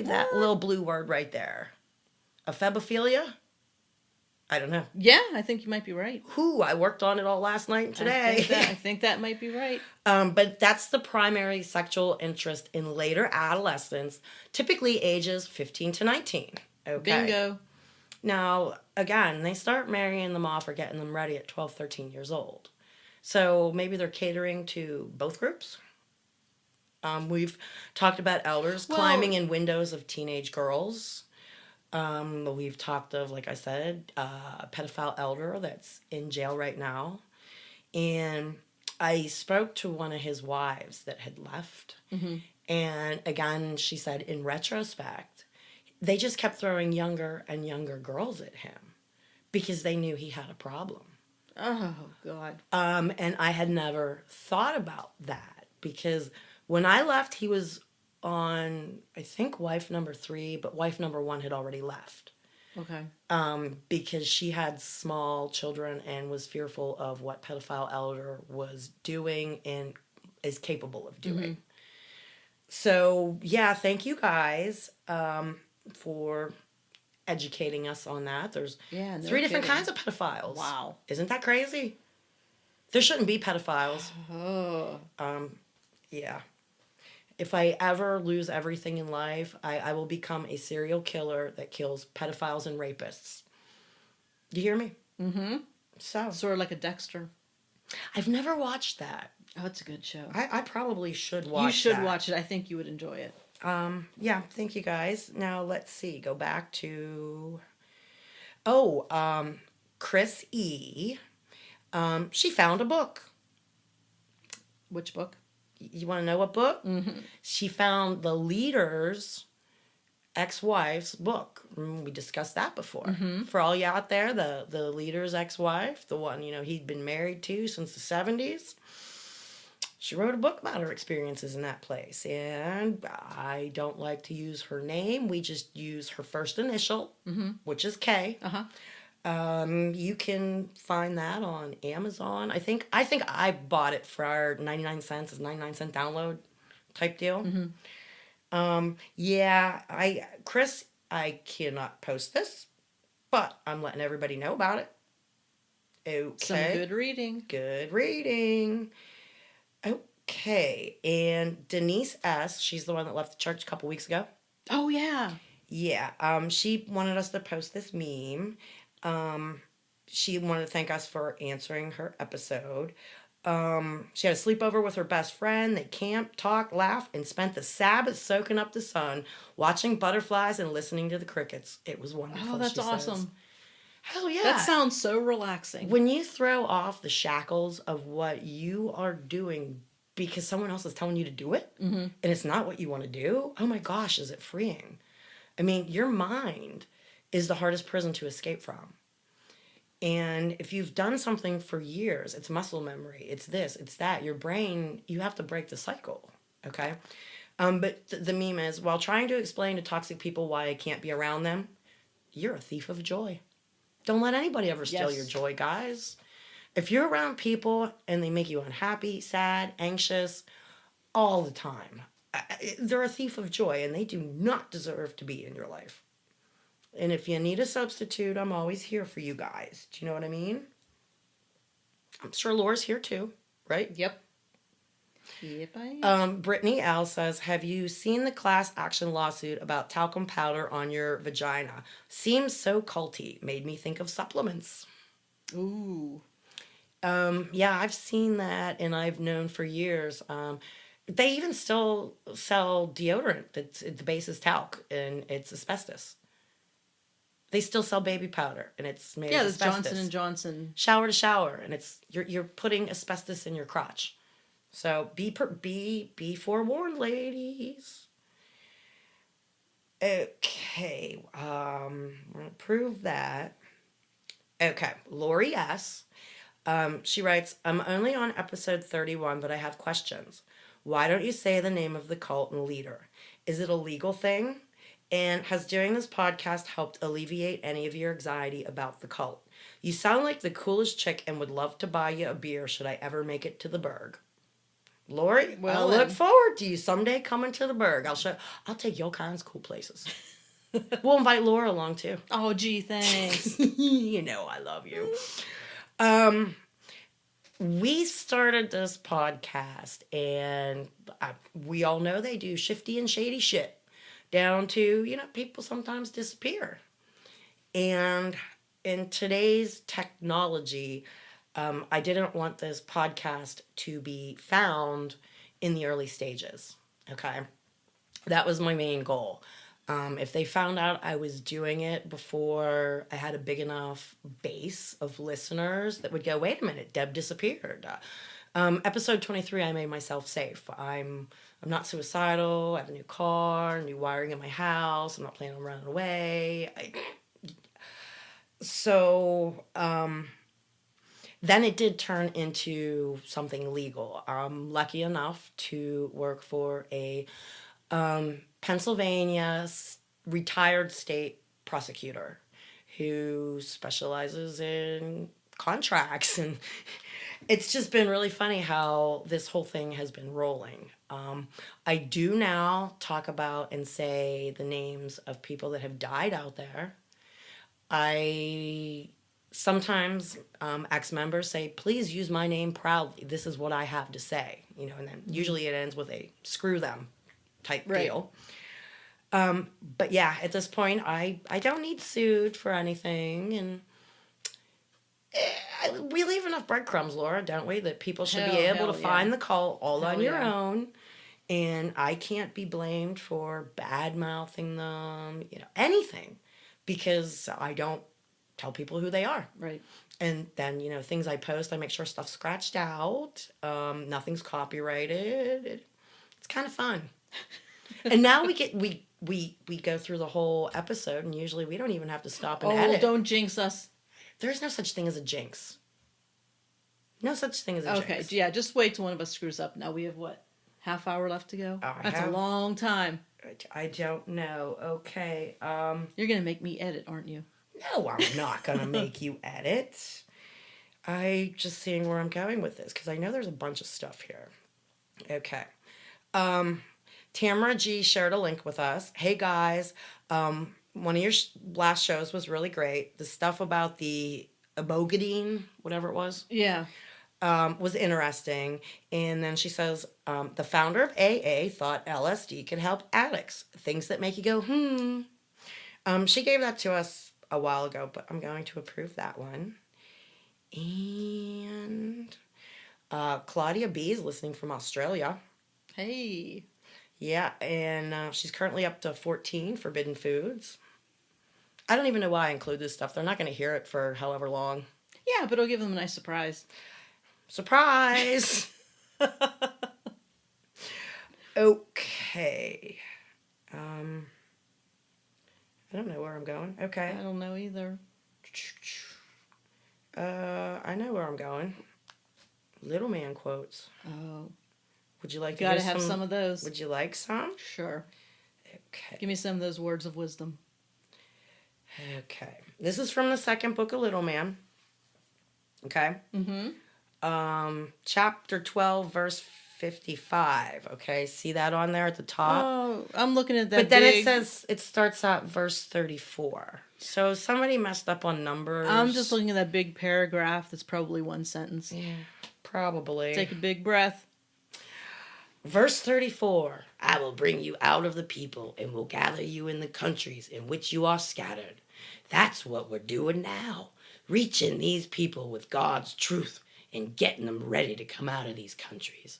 That little blue word right there. Ephebophilia? I don't know. Yeah, I think you might be right. I worked on it all last night and today. I think that might be right. But that's the primary sexual interest in later adolescence, typically ages 15 to 19. Okay. Bingo. Now, again, they start marrying them off or getting them ready at 12, 13 years old. So maybe they're catering to both groups. We've talked about elders climbing in windows of teenage girls. We've talked of, like I said, a pedophile elder that's in jail right now. And I spoke to one of his wives that had left. Mm-hmm. And again, she said, in retrospect, they just kept throwing younger and younger girls at him because they knew he had a problem. Oh, God. And I had never thought about that because when I left, he was on, I think, wife number 3, but wife number 1 had already left. Okay. Because she had small children and was fearful of what pedophile elder was doing and is capable of doing. Mm-hmm. So, yeah, thank you guys for educating us on that. There's 3 different kinds of pedophiles. Wow. Isn't that crazy? There shouldn't be pedophiles. Oh. Yeah. If I ever lose everything in life, I will become a serial killer that kills pedophiles and rapists. You hear me? Mm-hmm. So. Sort of like a Dexter. I've never watched that. Oh, it's a good show. I probably should watch it. You should watch it. I think you would enjoy it. Yeah, thank you guys. Now, let's see. Go back to... Chris E. She found a book. Which book? You want to know what book? Mm-hmm. She found the leader's ex-wife's book. We discussed that before. Mm-hmm. For all you out there, the leader's ex-wife, the one, he'd been married to since the 70s, she wrote a book about her experiences in that place. And I don't like to use her name. We just use her first initial, mm-hmm. which is K. Uh-huh. You can find that on Amazon. I think I bought it for 99 cents. It's 99-cent download type deal. Mm-hmm. Chris, I cannot post this, but I'm letting everybody know about it. Okay. Some good reading. Good reading. Okay. And Denise S., she's the one that left the church a couple weeks ago. Oh, yeah. Yeah. She wanted us to post this meme. She wanted to thank us for answering her episode. She had a sleepover with her best friend. They camped, talked, laughed, and spent the Sabbath soaking up the sun, watching butterflies and listening to the crickets. It was wonderful. Oh, that's awesome. Says. Hell yeah. That sounds so relaxing. When you throw off the shackles of what you are doing because someone else is telling you to do it, mm-hmm. and it's not what you want to do, oh my gosh, is it freeing? I mean, your mind is the hardest prison to escape from. And if you've done something for years, it's muscle memory, it's this, it's that, your brain, you have to break the cycle, okay? But the meme is, while trying to explain to toxic people why I can't be around them, you're a thief of joy. Don't let anybody ever steal your joy, guys. If you're around people and they make you unhappy, sad, anxious, all the time, they're a thief of joy and they do not deserve to be in your life. And if you need a substitute, I'm always here for you guys. Do you know what I mean? I'm sure Laura's here too, right? Yep. Yep, I am. Brittany L. says, have you seen the class action lawsuit about talcum powder on your vagina? Seems so culty. Made me think of supplements. Ooh. Yeah, I've seen that, and I've known for years. They even still sell deodorant that's the base is talc, and it's asbestos. They still sell baby powder, and it's made Yeah, of that's asbestos. Johnson and Johnson. Shower to shower, and it's you're putting asbestos in your crotch. So be forewarned, ladies. Okay, we're gonna prove that. Okay, Lori S. She writes, I'm only on episode 31, but I have questions. Why don't you say the name of the cult and leader? Is it a legal thing? And has doing this podcast helped alleviate any of your anxiety about the cult? You sound like the coolest chick and would love to buy you a beer should I ever make it to the Berg. Lori, Well, I look then. forward to you someday coming to the Berg. I'll take you all kinds of cool places. We'll invite Laura along too. Oh, gee, thanks. You know I love you. We started this podcast, and we all know they do shifty and shady shit down to, people sometimes disappear. And in today's technology, I didn't want this podcast to be found in the early stages. Okay. That was my main goal. If they found out I was doing it before I had a big enough base of listeners that would go, wait a minute, Deb disappeared. Episode 23, I made myself safe. I'm not suicidal. I have a new car, new wiring in my house. I'm not planning on running away. Then it did turn into something legal. I'm lucky enough to work for a Pennsylvania retired state prosecutor who specializes in contracts, and it's just been really funny how this whole thing has been rolling. I do now talk about and say the names of people that have died out there. I sometimes ex-members say, please use my name proudly. This is what I have to say, and then usually it ends with a screw them type deal. But yeah, at this point, I don't need sued for anything, and we leave enough breadcrumbs, Laura, don't we? That people should be able to find the cult all on your own, and I can't be blamed for bad mouthing them, anything, because I don't tell people who they are. Right. And then, things I post, I make sure stuff's scratched out. Nothing's copyrighted. It's kind of fun. And now we go through the whole episode, and usually we don't even have to stop and edit. Don't jinx us. There's no such thing as a jinx. No such thing as a jinx. Okay, yeah, just wait till one of us screws up. Now we have what? Half hour left to go? That's a long time. I don't know. Okay. You're going to make me edit, aren't you? No, I'm not going to make you edit. I just seeing where I'm going with this, because I know there's a bunch of stuff here. Okay. Tamara G shared a link with us. Hey guys, one of your last shows was really great. The stuff about the abogadine, whatever it was. Yeah. Was interesting. And then she says, the founder of AA thought LSD could help addicts. Things that make you go, She gave that to us a while ago, but I'm going to approve that one. And Claudia B is listening from Australia. Hey. Yeah, and she's currently up to 14 forbidden foods. I don't even know why I include this stuff. They're not going to hear it for however long. Yeah, but it'll give them a nice surprise. Surprise! Okay. I don't know where I'm going. Okay. I don't know either. I know where I'm going. Little man quotes. Oh. Would you like to Gotta have some of those. Would you like some? Sure. Okay. Give me some of those words of wisdom. Okay. This is from the second book of Little Man. Okay. Chapter 12, verse 55. Okay. See that on there at the top? Oh, I'm looking at that. But then it starts at verse 34. So somebody messed up on numbers. I'm just looking at that big paragraph that's probably one sentence. Yeah, probably. Take a big breath. Verse 34, I will bring you out of the people and will gather you in the countries in which you are scattered. That's what we're doing now, reaching these people with God's truth and getting them ready to come out of these countries.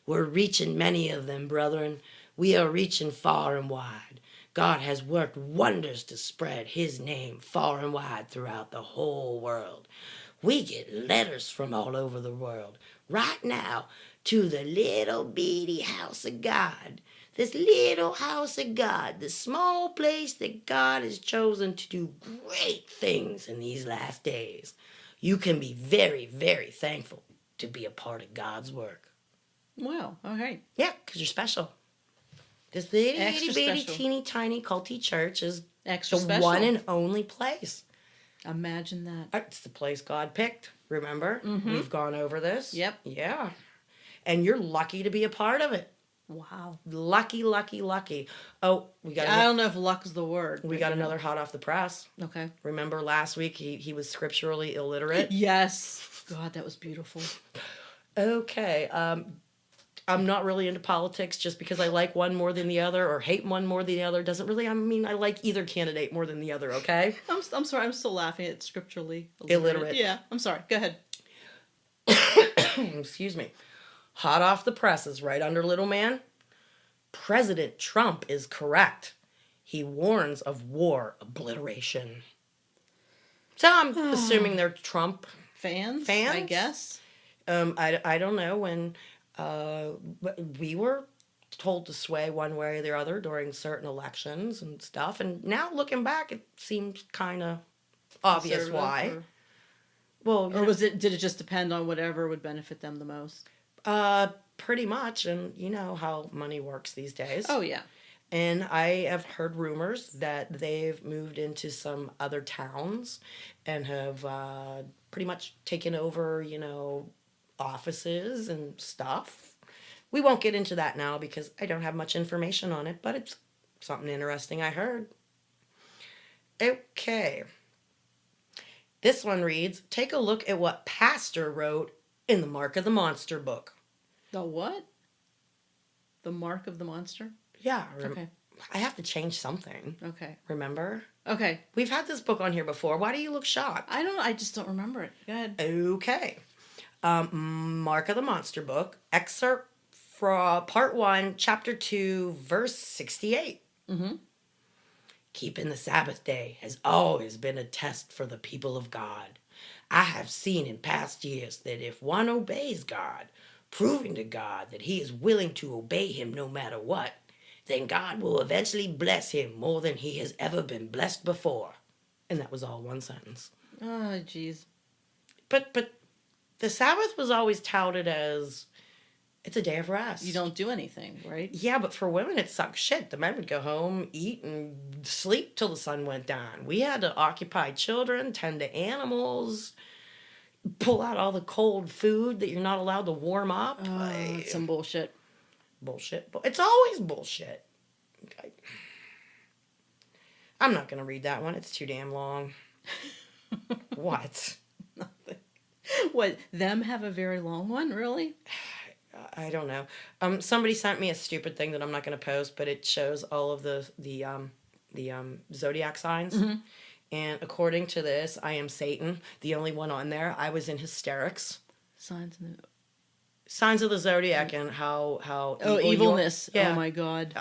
We're reaching many of them, brethren. We are reaching far and wide. God has worked wonders to spread his name far and wide throughout the whole world. We get letters from all over the world right now to the little bitty house of God. This little house of God, the small place that God has chosen to do great things in these last days. You can be very, very thankful to be a part of God's work. Wow. Okay. Yeah, because you're special. This little itty Extra bitty special. teeny tiny culty church is Extra the special. one and only place. Imagine that. It's the place God picked. Remember? Mm-hmm. We've gone over this. Yep. Yeah. And you're lucky to be a part of it. Wow. Lucky, lucky, lucky. Oh, I don't know if luck is the word. We got another hot off the press. Okay. Remember last week he was scripturally illiterate? Yes. God, that was beautiful. Okay. I'm not really into politics just because I like one more than the other or hate one more than the other. Doesn't really, I mean, I like either candidate more than the other, okay? I'm sorry. I'm still laughing at scripturally Illiterate. Yeah. I'm sorry. Go ahead. Excuse me. Hot off the presses, right under little man. President Trump is correct. He warns of war obliteration. So I'm assuming they're Trump Fans? Fans? I guess. I don't know when we were told to sway one way or the other during certain elections and stuff, and now looking back, it seems kind of obvious why. Well, Or did it just depend on whatever would benefit them the most? pretty much, and you know how money works these days. Oh yeah. And I have heard rumors that they've moved into some other towns and have pretty much taken over, you know, offices and stuff. We won't get into that now because I don't have much information on it, but it's something interesting I heard. Okay. This one reads, take a look at what Pastor wrote in the Mark of the Monster book. The what? The Mark of the Monster? Yeah. Okay. I have to change something. Okay. Remember? Okay. We've had this book on here before. Why do you look shocked? I just don't remember it. Go ahead. Okay. Mark of the Monster book, excerpt from part 1, chapter 2, verse 68. Mm-hmm. Keeping the Sabbath day has always been a test for the people of God. I have seen in past years that if one obeys God, proving to God that he is willing to obey him no matter what, then God will eventually bless him more than he has ever been blessed before. And that was all one sentence. Oh, jeez. But the Sabbath was always touted as it's a day of rest. You don't do anything, right? Yeah, but for women it sucked shit. The men would go home, eat, and sleep till the sun went down. We had to occupy children, tend to animals, pull out all the cold food that you're not allowed to warm up. It's some bullshit. Bullshit. It's always bullshit. Okay. I'm not going to read that one. It's too damn long. What? Nothing. What, them have a very long one? Really? I don't know. Somebody sent me a stupid thing that I'm not going to post, but it shows all of the zodiac signs. Mm-hmm. And according to this, I am Satan, the only one on there. I was in hysterics. Signs Signs of the zodiac and how evilness. Yeah. Oh my God.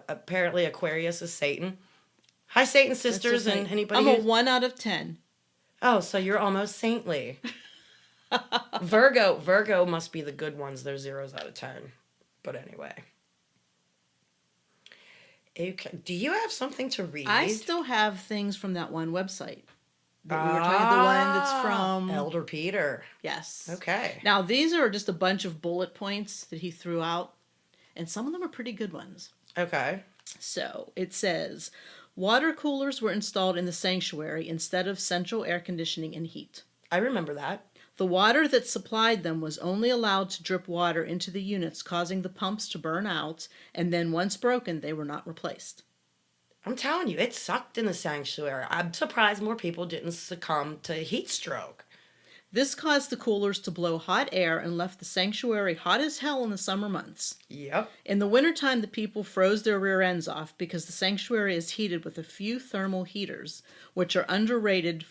Apparently Aquarius is Satan. Hi, Satan sisters, okay. and anybody. I'm a 1 out of 10. Oh, so you're almost saintly. Virgo must be the good ones. They're 0s out of 10. But anyway. Okay. Do you have something to read? I still have things from that one website. That we were talking, the one that's from Elder Peter. Yes. Okay. Now these are just a bunch of bullet points that he threw out, and some of them are pretty good ones. Okay. So it says, water coolers were installed in the sanctuary instead of central air conditioning and heat. I remember that. The water that supplied them was only allowed to drip water into the units, causing the pumps to burn out, and then once broken, they were not replaced. I'm telling you, it sucked in the sanctuary. I'm surprised more people didn't succumb to heat stroke. This caused the coolers to blow hot air and left the sanctuary hot as hell in the summer months. Yep. In the wintertime, the people froze their rear ends off because the sanctuary is heated with a few thermal heaters, which are underrated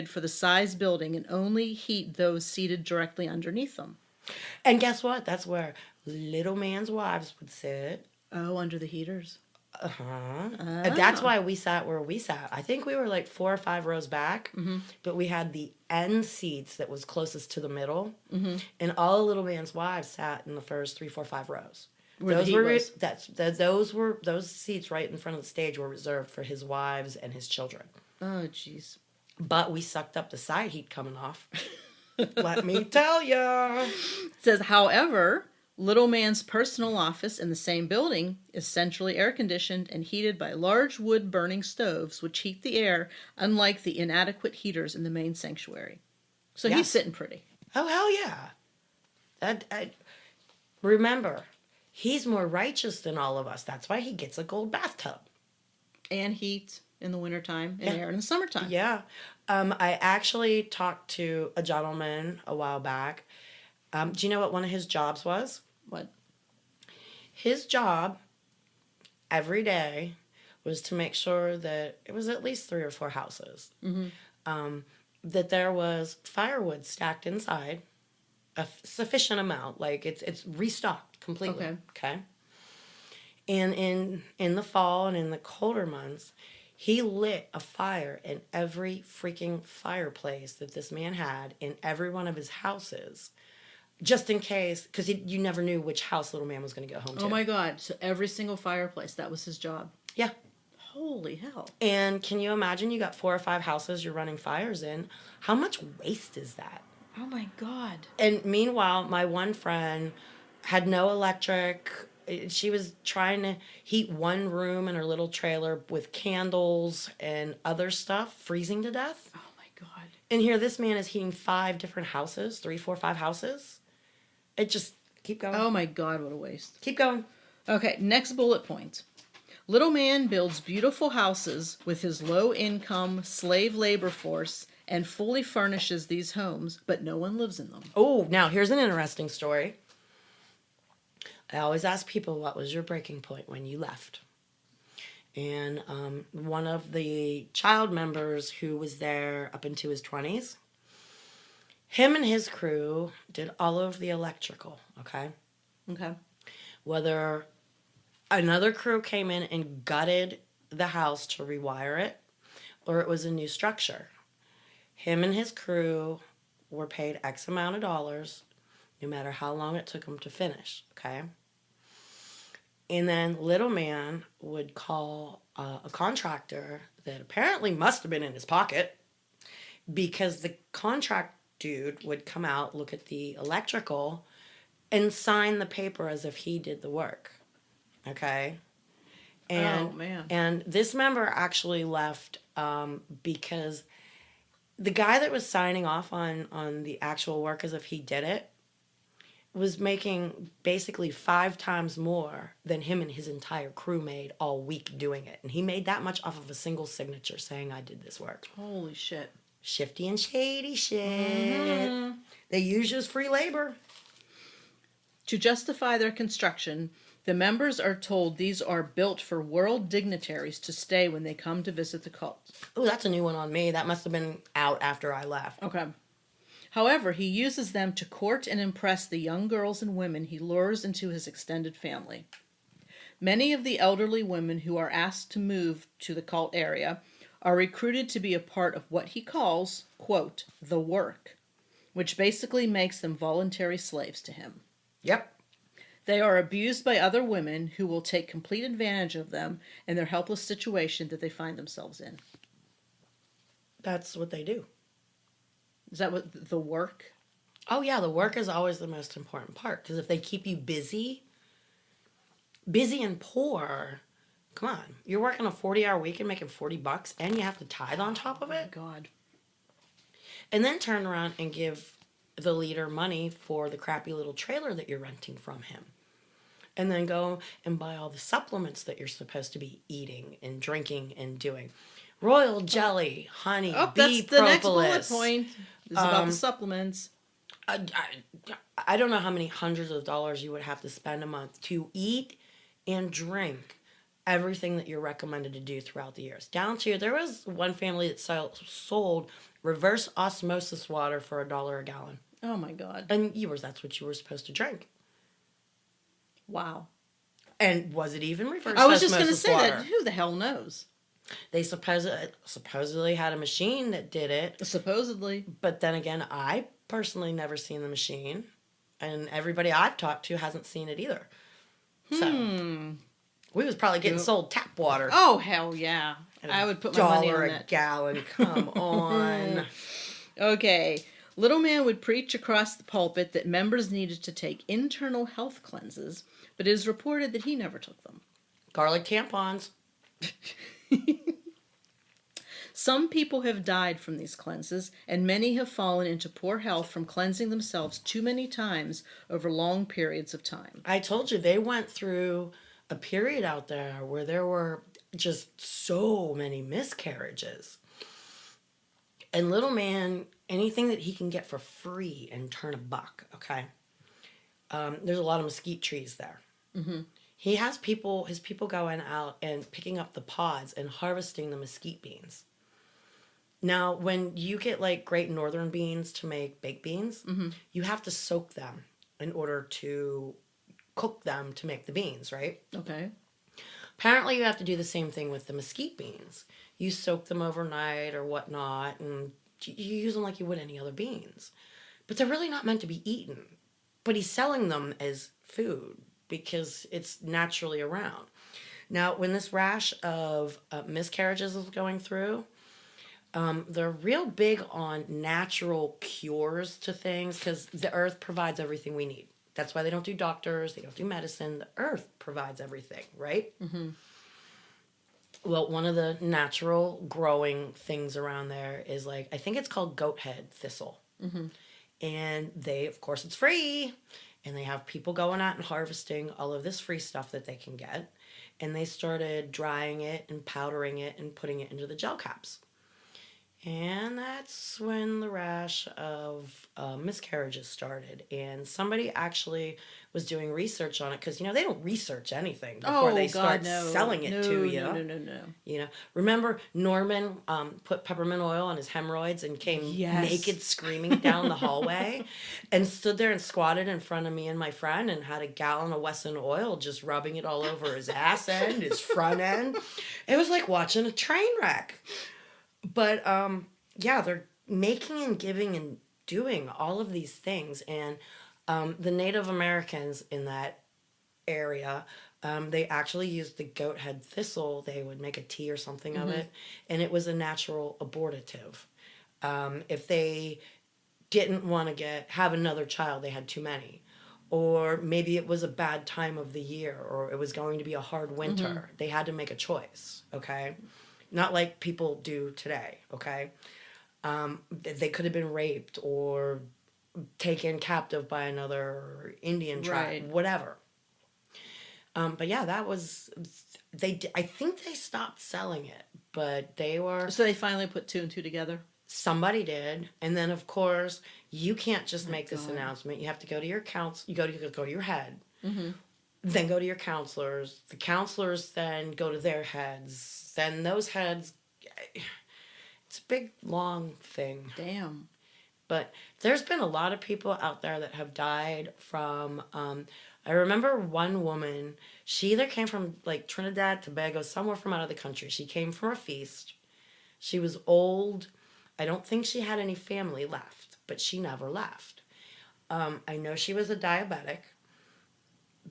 for the size building and only heat those seated directly underneath them. And guess what? That's where little man's wives would sit. Oh, under the heaters? Uh-huh. That's Oh. why we sat where we sat. I think we were like 4 or 5 rows back, but we had the end seats that was closest to the middle, and all the little man's wives sat in the first 3, 4, 5 rows. Where the heat was. Those seats right in front of the stage were reserved for his wives and his children. Oh, jeez. But we sucked up the side heat coming off. Let me tell ya. It says, however, Little Man's personal office in the same building is centrally air conditioned and heated by large wood burning stoves, which heat the air, unlike the inadequate heaters in the main sanctuary. So he's Yes. sitting pretty. Oh, hell yeah. Remember, he's more righteous than all of us. That's why he gets a gold bathtub. And heat in the wintertime and Yeah. air in the summertime. Yeah. I actually talked to a gentleman a while back. Do you know what one of his jobs was? What? His job every day was to make sure that it was at least 3 or 4 houses. That there was firewood stacked inside, a sufficient amount, like it's restocked completely. Okay. And in the fall and in the colder months, he lit a fire in every freaking fireplace that this man had in every one of his houses, just in case, because you never knew which house little man was going to go home to. Oh my God. So every single fireplace, that was his job. Yeah. Holy hell. And can you imagine you got 4 or 5 houses you're running fires in? How much waste is that? Oh my God. And meanwhile, my one friend had no electric. She was trying to heat one room in her little trailer with candles and other stuff, freezing to death. Oh my God. And here this man is heating 5 different houses, 3, 4, 5 houses. It just, keep going. Oh my God, what a waste. Keep going. Okay, next bullet point. Little Man builds beautiful houses with his low-income slave labor force and fully furnishes these homes, but no one lives in them. Oh, now here's an interesting story. I always ask people, what was your breaking point when you left? And one of the child members who was there up into his 20s, him and his crew did all of the electrical, okay? Okay. Whether another crew came in and gutted the house to rewire it, or it was a new structure. Him and his crew were paid X amount of dollars, no matter how long it took them to finish, okay? And then little man would call a contractor that apparently must have been in his pocket, because the contract dude would come out, look at the electrical, and sign the paper as if he did the work. Okay? And, Oh, man. And this member actually left because the guy that was signing off on the actual work as if he did it was making basically 5 times more than him and his entire crew made all week doing it. And he made that much off of a single signature saying, I did this work. Holy shit. Shifty and shady shit. They use you as free labor. To justify their construction, the members are told these are built for world dignitaries to stay when they come to visit the cult. Oh, that's a new one on me. That must have been out after I left. Okay. However, he uses them to court and impress the young girls and women he lures into his extended family. Many of the elderly women who are asked to move to the cult area are recruited to be a part of what he calls, quote, the work, which basically makes them voluntary slaves to him. Yep. They are abused by other women who will take complete advantage of them and their helpless situation that they find themselves in. That's what they do. Is that what the work? Oh, yeah, the work is always the most important part. Because if they keep you busy and poor, come on. You're working a 40-hour week and making $40, and you have to tithe on top of it? Oh, my God. And then turn around and give the leader money for the crappy little trailer that you're renting from him. And then go and buy all the supplements that you're supposed to be eating and drinking and doing. Royal jelly, honey, Oh, bee that's the next bullet propolis. point. It's about the supplements. I don't know how many hundreds of dollars you would have to spend a month to eat and drink everything that you're recommended to do throughout the years. Down to, there was one family that sold reverse osmosis water for $1 a gallon. Oh, my God. And that's what you were supposed to drink. Wow. And was it even reverse I was just going to osmosis say water? that. Who the hell knows? They supposedly had a machine that did it. Supposedly. But then again, I personally never seen the machine. And everybody I've talked to hasn't seen it either. So we was probably getting sold tap water. Oh, hell yeah. I would put my money on $1 that. a gallon. Come on. Okay. Little Man would preach across the pulpit that members needed to take internal health cleanses, but it is reported that he never took them. Garlic tampons. Some people have died from these cleanses, and many have fallen into poor health from cleansing themselves too many times over long periods of time. I told you, they went through a period out there where there were just so many miscarriages. And little man, anything that he can get for free and turn a buck, okay? There's a lot of mesquite trees there. Mm-hmm. He has his people going out and picking up the pods and harvesting the mesquite beans. Now, when you get like Great Northern beans to make baked beans, you have to soak them in order to cook them to make the beans, right? Okay. Apparently, you have to do the same thing with the mesquite beans. You soak them overnight or whatnot, and you use them like you would any other beans. But they're really not meant to be eaten. But he's selling them as food because it's naturally around. Now, when this rash of miscarriages was going through, they're real big on natural cures to things because the earth provides everything we need. That's why they don't do doctors, they don't do medicine. The earth provides everything, right? Mm-hmm. Well, one of the natural growing things around there is like, I think it's called goat head thistle. Mm-hmm. And they, of course, it's free. And they have people going out and harvesting all of this free stuff that they can get. And they started drying it and powdering it and putting it into the gel caps. And that's when the rash of miscarriages started. And somebody actually was doing research on it because, they don't research anything before they start selling it to you. No. Remember Norman put peppermint oil on his hemorrhoids and came naked screaming down the hallway and stood there and squatted in front of me and my friend and had a gallon of Wesson oil just rubbing it all over his ass end, his front end. It was like watching a train wreck. But they're making and giving and doing all of these things. And the Native Americans in that area, they actually used the goat head thistle. They would make a tea or something of it. And it was a natural abortive. If they didn't want to have another child, they had too many. Or maybe it was a bad time of the year or it was going to be a hard winter. They had to make a choice, okay? Not like people do today, okay? They could have been raped or taken captive by another Indian tribe, whatever. But yeah, that was... I think they stopped selling it, but they were... So they finally put two and two together? Somebody did. And then, of course, you can't just make this announcement. You have to go to your you go to your head. Mm-hmm. Then go to your counselors. The counselors then go to their heads. Then those heads, it's a big, long thing. Damn. But there's been a lot of people out there that have died from, I remember one woman, she either came from like Trinidad, Tobago, somewhere from out of the country. She came from a feast. She was old. I don't think she had any family left, but she never left. I know she was a diabetic.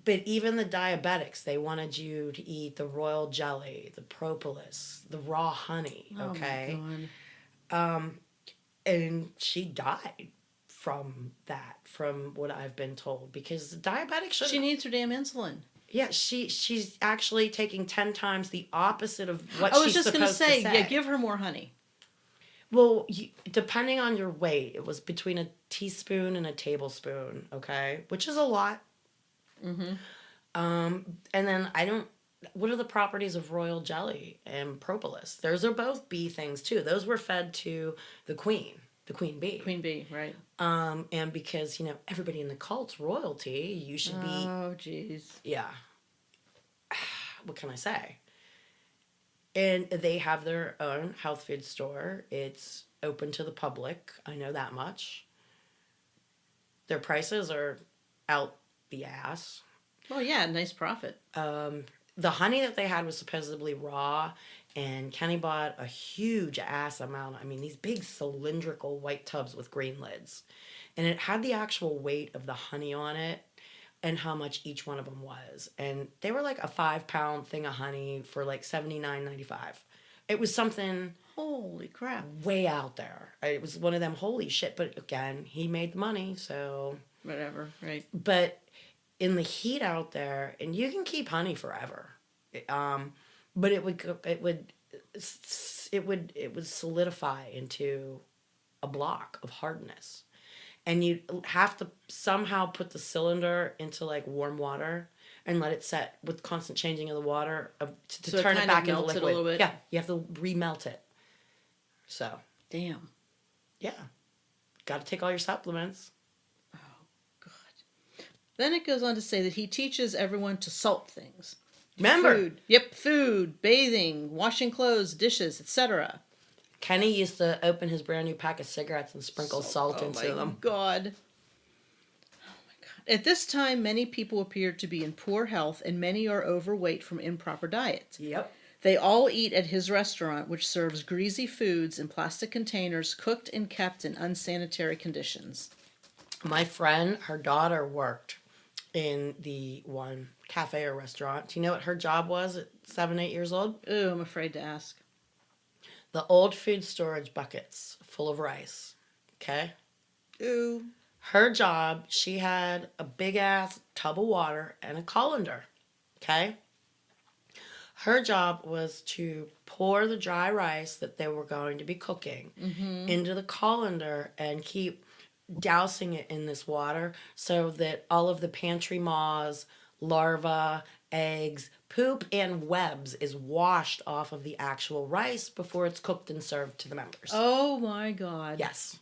But even the diabetics, they wanted you to eat the royal jelly, the propolis, the raw honey, okay? Oh my God. And she died from that, from what I've been told, because the diabetic should... She needs her damn insulin. Yeah, she's actually taking 10 times the opposite of what I was she's just supposed gonna say, to say. yeah, give her more honey. Well, depending on your weight, it was between a teaspoon and a tablespoon, okay? Which is a lot. Mm-hmm. And then what are the properties of royal jelly and propolis? Those are both bee things too. Those were fed to the queen bee. Queen bee, right. And because, everybody in the cult's royalty, you should be... Oh, jeez. Yeah. What can I say? And they have their own health food store. It's open to the public. I know that much. Their prices are out the ass. Oh, yeah, nice profit. The honey that they had was supposedly raw, and Kenny bought a huge ass amount. I mean, these big cylindrical white tubs with green lids. And it had the actual weight of the honey on it and how much each one of them was. And they were like a 5 pound thing of honey for like $79.95. It was something Holy crap. way out there. It was one of them holy shit. But again, he made the money, so. Whatever, right. But in the heat out there, and you can keep honey forever. But it would solidify into a block of hardness, and you have to somehow put the cylinder into like warm water and let it set with constant changing of the water to So it turn it kind of back into melts it a liquid. little bit? Yeah, you have to remelt it. So Damn. yeah, got to take all your supplements. God. Then it goes on to say that he teaches everyone to salt things. Remember, Food. Yep, food, bathing, washing clothes, dishes, etc. Kenny used to open his brand new pack of cigarettes and sprinkle salt into them. Oh my God. At this time, many people appear to be in poor health, and many are overweight from improper diet. Yep. They all eat at his restaurant, which serves greasy foods in plastic containers, cooked and kept in unsanitary conditions. My friend, her daughter worked in the one cafe or restaurant. Do you know what her job was at 7, 8 years old? Ooh, I'm afraid to ask. The old food storage buckets full of rice. Okay? Ooh. Her job, she had a big ass tub of water and a colander. Okay? Her job was to pour the dry rice that they were going to be cooking into the colander and keep dousing it in this water so that all of the pantry moths, larvae, eggs, poop, and webs is washed off of the actual rice before it's cooked and served to the members. Oh my God. Yes.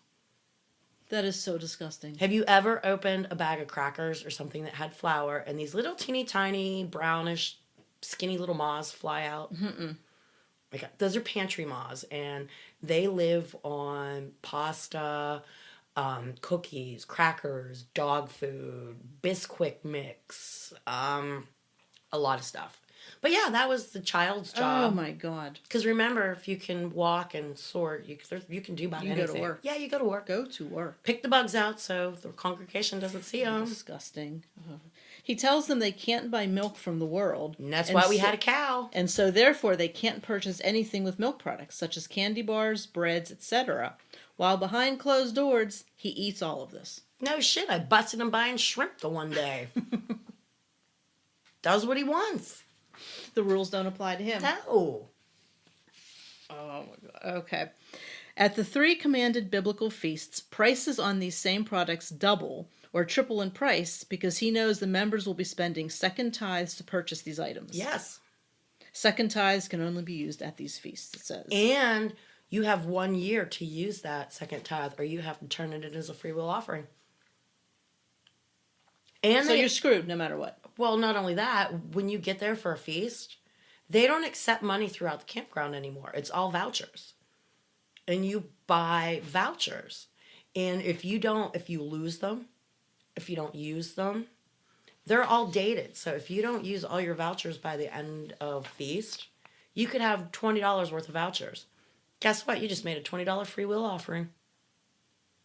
That is so disgusting. Have you ever opened a bag of crackers or something that had flour and these little teeny tiny brownish skinny little moths fly out? Mm-mm. Okay. Those are pantry moths, and they live on pasta, cookies, crackers, dog food, Bisquick mix, a lot of stuff. But yeah, that was the child's job. Oh my God. Because remember, if you can walk and sort, you can do about You anything. go to work. Yeah, you go to work. Go to work. Pick the bugs out so the congregation doesn't see them. Disgusting. He tells them they can't buy milk from the world. And that's why we had a cow. And so therefore they can't purchase anything with milk products, such as candy bars, breads, etc. While behind closed doors, he eats all of this. No shit, I busted him buying shrimp the one day. Does what he wants. The rules don't apply to him. No. Oh my God. Okay. At the 3 commanded biblical feasts, prices on these same products double or triple in price because he knows the members will be spending second tithes to purchase these items. Yes. Second tithes can only be used at these feasts, it says. And you have 1 year to use that second tithe, or you have to turn it in as a free will offering. And So you're screwed no matter what. Well, not only that, when you get there for a feast, they don't accept money throughout the campground anymore. It's all vouchers. And you buy vouchers. And if you lose them, if you don't use them, they're all dated. So if you don't use all your vouchers by the end of feast, you could have $20 worth of vouchers. Guess what? You just made a $20 free will offering.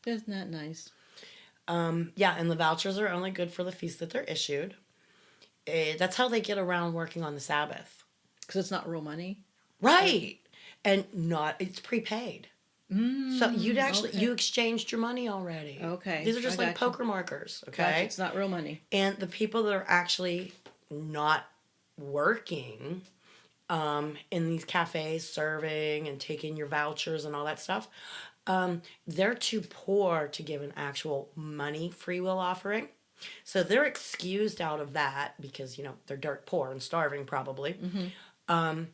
Isn't that nice? Yeah, and the vouchers are only good for the feast that they're issued. That's how they get around working on the Sabbath. Because it's not real money? Right. And it's prepaid. So you exchanged your money already. Okay. These are just like poker markers. Okay. Gotcha. It's not real money. And the people that are actually not working in these cafes, serving and taking your vouchers and all that stuff, they're too poor to give an actual money free will offering. So they're excused out of that because, they're dirt poor and starving probably. Mm-hmm.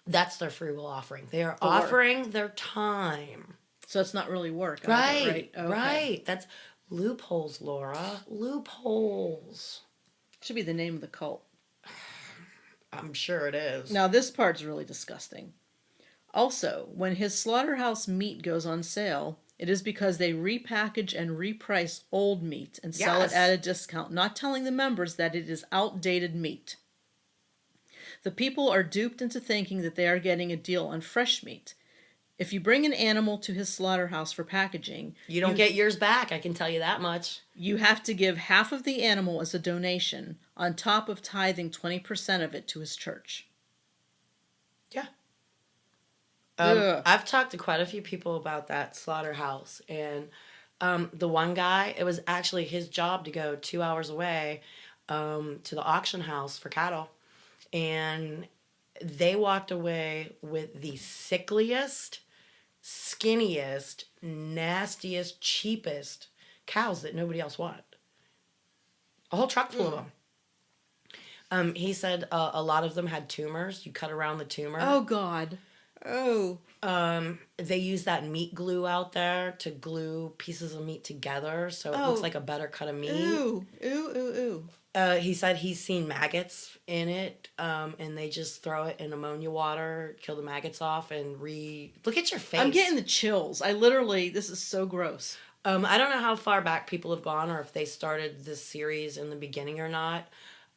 That's their free will offering. They are offering their time. So it's not really work. Right, Right. Okay. Right. That's loopholes, Laura. Loopholes. Should be the name of the cult. I'm sure it is. Now this part's really disgusting. Also, when his slaughterhouse meat goes on sale, It is because they repackage and reprice old meat and sell it Yes. at a discount, not telling the members that it is outdated meat. The people are duped into thinking that they are getting a deal on fresh meat. If you bring an animal to his slaughterhouse for packaging, You don't get yours back, I can tell you that much. you have to give half of the animal as a donation, on top of tithing 20% of it to his church. Yeah. Ugh. I've talked to quite a few people about that slaughterhouse, and the one guy, it was actually his job to go 2 hours away to the auction house for cattle, and they walked away with the sickliest, skinniest, nastiest, cheapest cows that nobody else wanted. A whole truck full of them. He said a lot of them had tumors. You cut around the tumor. Oh, God. Oh. They use that meat glue out there to glue pieces of meat together so it looks like a better cut of meat. Ooh. Ooh, ooh, ooh. He said he's seen maggots in it, and they just throw it in ammonia water, kill the maggots off, and look at your face. I'm getting the chills. This is so gross. I don't know how far back people have gone or if they started this series in the beginning or not.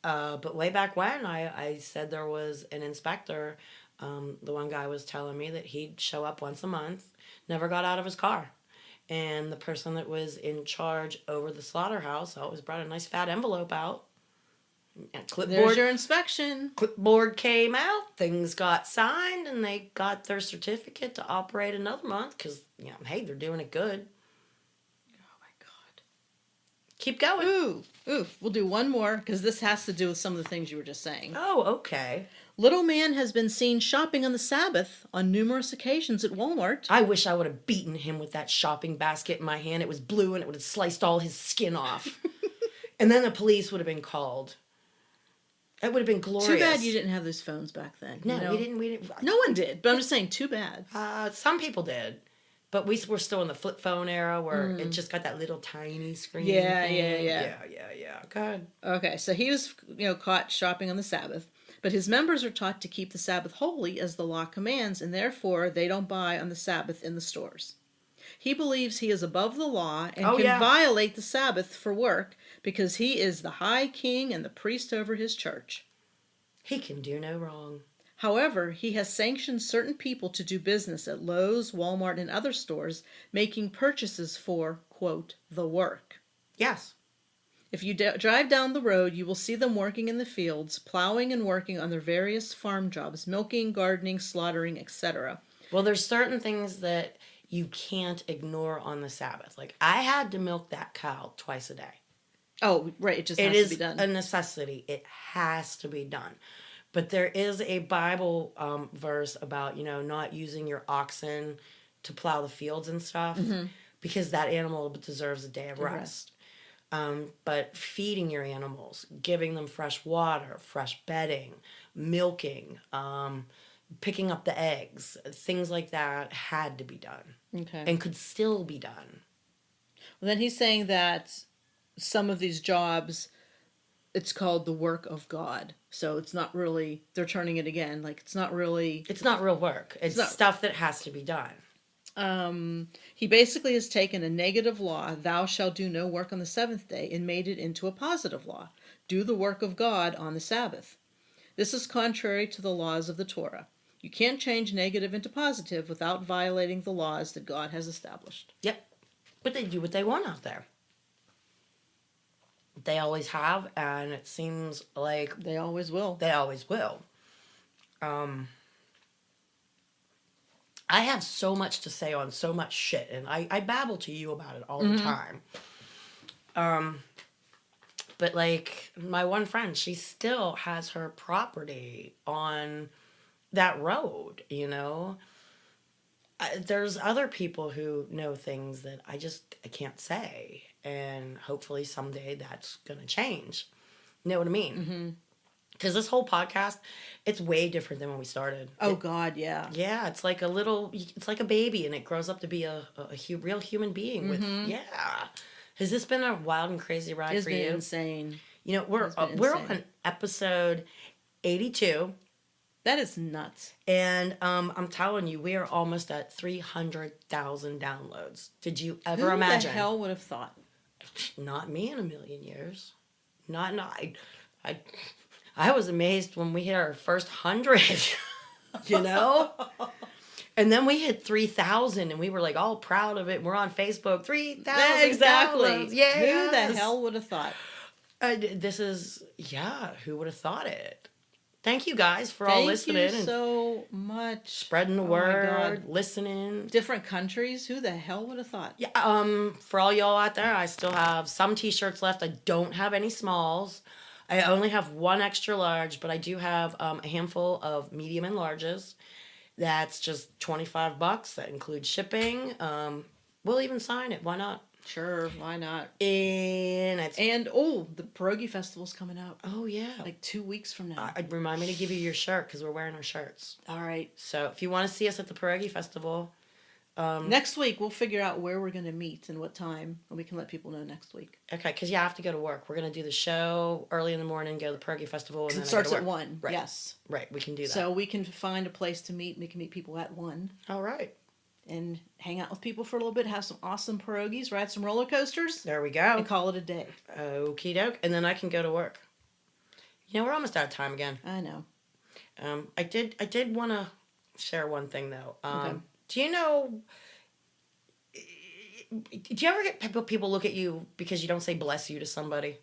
But way back when, I said there was an inspector. The one guy was telling me that he'd show up once a month, never got out of his car. And the person that was in charge over the slaughterhouse always brought a nice fat envelope out. And There's your inspection. Clipboard came out, things got signed, and they got their certificate to operate another month because, hey, they're doing it good. Oh, my God. Keep going. Ooh. We'll do one more because this has to do with some of the things you were just saying. Oh, okay. Little man has been seen shopping on the Sabbath on numerous occasions at Walmart. I wish I would have beaten him with that shopping basket in my hand. It was blue and it would have sliced all his skin off. And then the police would have been called. It would have been glorious. Too bad you didn't have those phones back then. No, we didn't. No one did, but I'm just saying, too bad. Some people did. But we were still in the flip phone era where it just got that little tiny screen. Yeah. Go ahead. Okay, so he was, caught shopping on the Sabbath. But his members are taught to keep the Sabbath holy as the law commands, and therefore they don't buy on the Sabbath in the stores. He believes he is above the law and can violate the Sabbath for work because he is the high king and the priest over his church. He can do no wrong. However, he has sanctioned certain people to do business at Lowe's, Walmart, and other stores, making purchases for, quote, the work. Yes. If you drive down the road, you will see them working in the fields, plowing and working on their various farm jobs, milking, gardening, slaughtering, etc. Well, there's certain things that you can't ignore on the Sabbath. Like, I had to milk that cow twice a day. Oh, right. It just has to be done. It is a necessity. It has to be done. But there is a Bible verse about, not using your oxen to plow the fields and stuff because that animal deserves a day of rest. But feeding your animals, giving them fresh water, fresh bedding, milking, picking up the eggs, things like that had to be done. Okay. And could still be done. Well, then he's saying that some of these jobs, it's called the work of God. So it's not really, they're turning it again. Like, it's not really... It's not real work. It's stuff that has to be done. He basically has taken a negative law, thou shalt do no work on the seventh day, and made it into a positive law. Do the work of God on the Sabbath. This is contrary to the laws of the Torah. You can't change negative into positive without violating the laws that God has established. Yep. But they do what they want out there. They always have, and it seems like... They always will. They always will. I have so much to say on so much shit, and I babble to you about it all the time. But, like, my one friend, she still has her property on that road, There's other people who know things that I can't say, and hopefully someday that's going to change. You know what I mean? Mm-hmm. Because this whole podcast, it's way different than when we started. Oh, God, yeah. Yeah, it's like a baby, and it grows up to be a real human being with, Has this been a wild and crazy ride for you? It's been insane. We're on episode 82, That is nuts. And I'm telling you, we are almost at 300,000 downloads. Did you ever imagine? Who the hell would have thought? Not me in a million years. Not. I, I was amazed when we hit our first 100, you know? And then we hit 3,000 and we were like all proud of it. We're on Facebook, 3,000 Exactly. downloads. Yeah. Who the hell would have thought? Who would have thought it? Thank you guys for all listening. Thank you so much. Spreading the word, listening. Different countries. Who the hell would have thought? Yeah. For all y'all out there, I still have some t-shirts left. I don't have any smalls. I only have one extra large, but I do have a handful of medium and larges. That's just $25. That includes shipping. We'll even sign it. Why not? Sure, why not? And the Pierogi Festival's coming up. Oh yeah, like 2 weeks from now. Remind me to give you your shirt because we're wearing our shirts. All right. So if you want to see us at the Pierogi Festival, next week we'll figure out where we're going to meet and what time, and we can let people know next week. Okay, because I have to go to work. We're going to do the show early in the morning, go to the Pierogi Festival, and then it starts at 1. Right. Yes. Right, we can do that. So we can find a place to meet. We can meet people at 1. All right. And hang out with people for a little bit, have some awesome pierogies, ride some roller coasters. There we go. And call it a day. Okie doke. And then I can go to work. You know, we're almost out of time again. I know. I did want to share one thing, though. Okay. Do you ever get people look at you because you don't say bless you to somebody?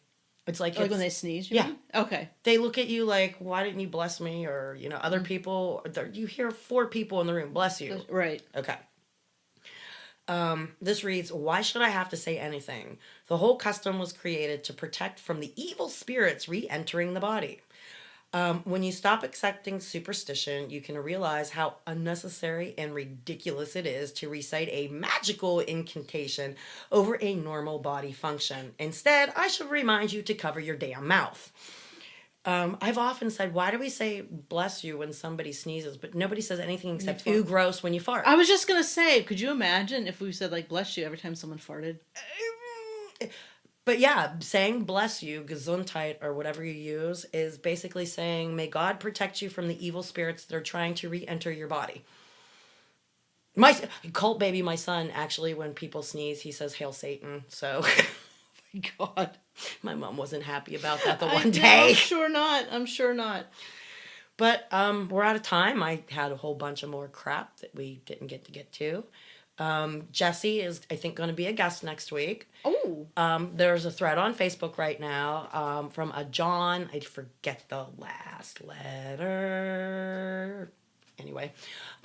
It's like when they sneeze, yeah. Mean? Okay. They look at you like, why didn't you bless me? Or, other people, you hear 4 people in the room, bless you. Right. Okay. This reads, why should I have to say anything? The whole custom was created to protect from the evil spirits re-entering the body. When you stop accepting superstition, you can realize how unnecessary and ridiculous it is to recite a magical incantation over a normal body function. Instead, I should remind you to cover your damn mouth. I've often said, why do we say bless you when somebody sneezes, but nobody says anything except ooh, gross when you fart? I was just going to say, could you imagine if we said, bless you every time someone farted? But yeah, saying bless you, gesundheit, or whatever you use, is basically saying, may God protect you from the evil spirits that are trying to re-enter your body. My cult baby, my son, actually, when people sneeze, he says, Hail Satan. So, oh my God. My mom wasn't happy about that the one day. I'm sure not. But we're out of time. I had a whole bunch of more crap that we didn't get to. Jesse is, I think, going to be a guest next week. Oh. There's a thread on Facebook right now from a John. I forget the last letter. Anyway,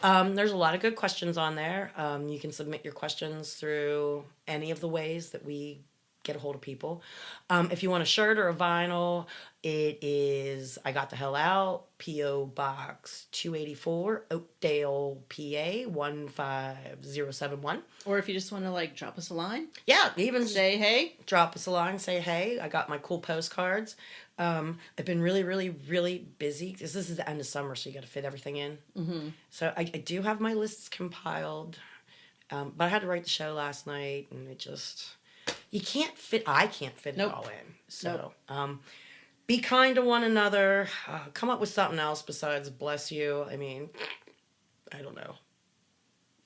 there's a lot of good questions on there. You can submit your questions through any of the ways that we get a hold of people. If you want a shirt or a vinyl, it is I Got the Hell Out, P.O. Box 284, Oakdale, PA 15071. Or if you just want to drop us a line. Yeah, even say hey. Drop us a line, say hey. I got my cool postcards. I've been really, really, really busy because this is the end of summer, so you got to fit everything in. Mm-hmm. So I do have my lists compiled, but I had to write the show last night, and it just... I can't fit it all in. So, be kind to one another. Come up with something else besides bless you. I mean, I don't know.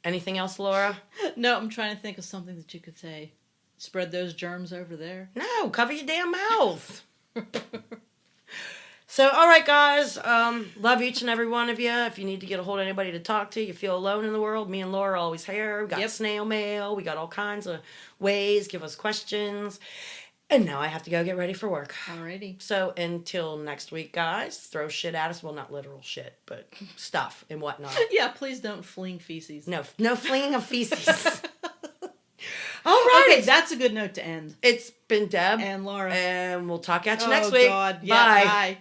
Anything else, Laura? No, I'm trying to think of something that you could say. Spread those germs over there. No, cover your damn mouth. So, all right, guys. Love each and every one of you. If you need to get a hold of anybody to talk to, you feel alone in the world, me and Laura are always here. We got snail mail. We got all kinds of ways. Give us questions. And now I have to go get ready for work. Alrighty. So, until next week, guys, throw shit at us. Well, not literal shit, but stuff and whatnot. Yeah, please don't fling feces. No flinging of feces. All right. Okay, that's a good note to end. It's been Deb. And Laura. And we'll talk at you next week. Oh, God. Yeah, bye. Bye.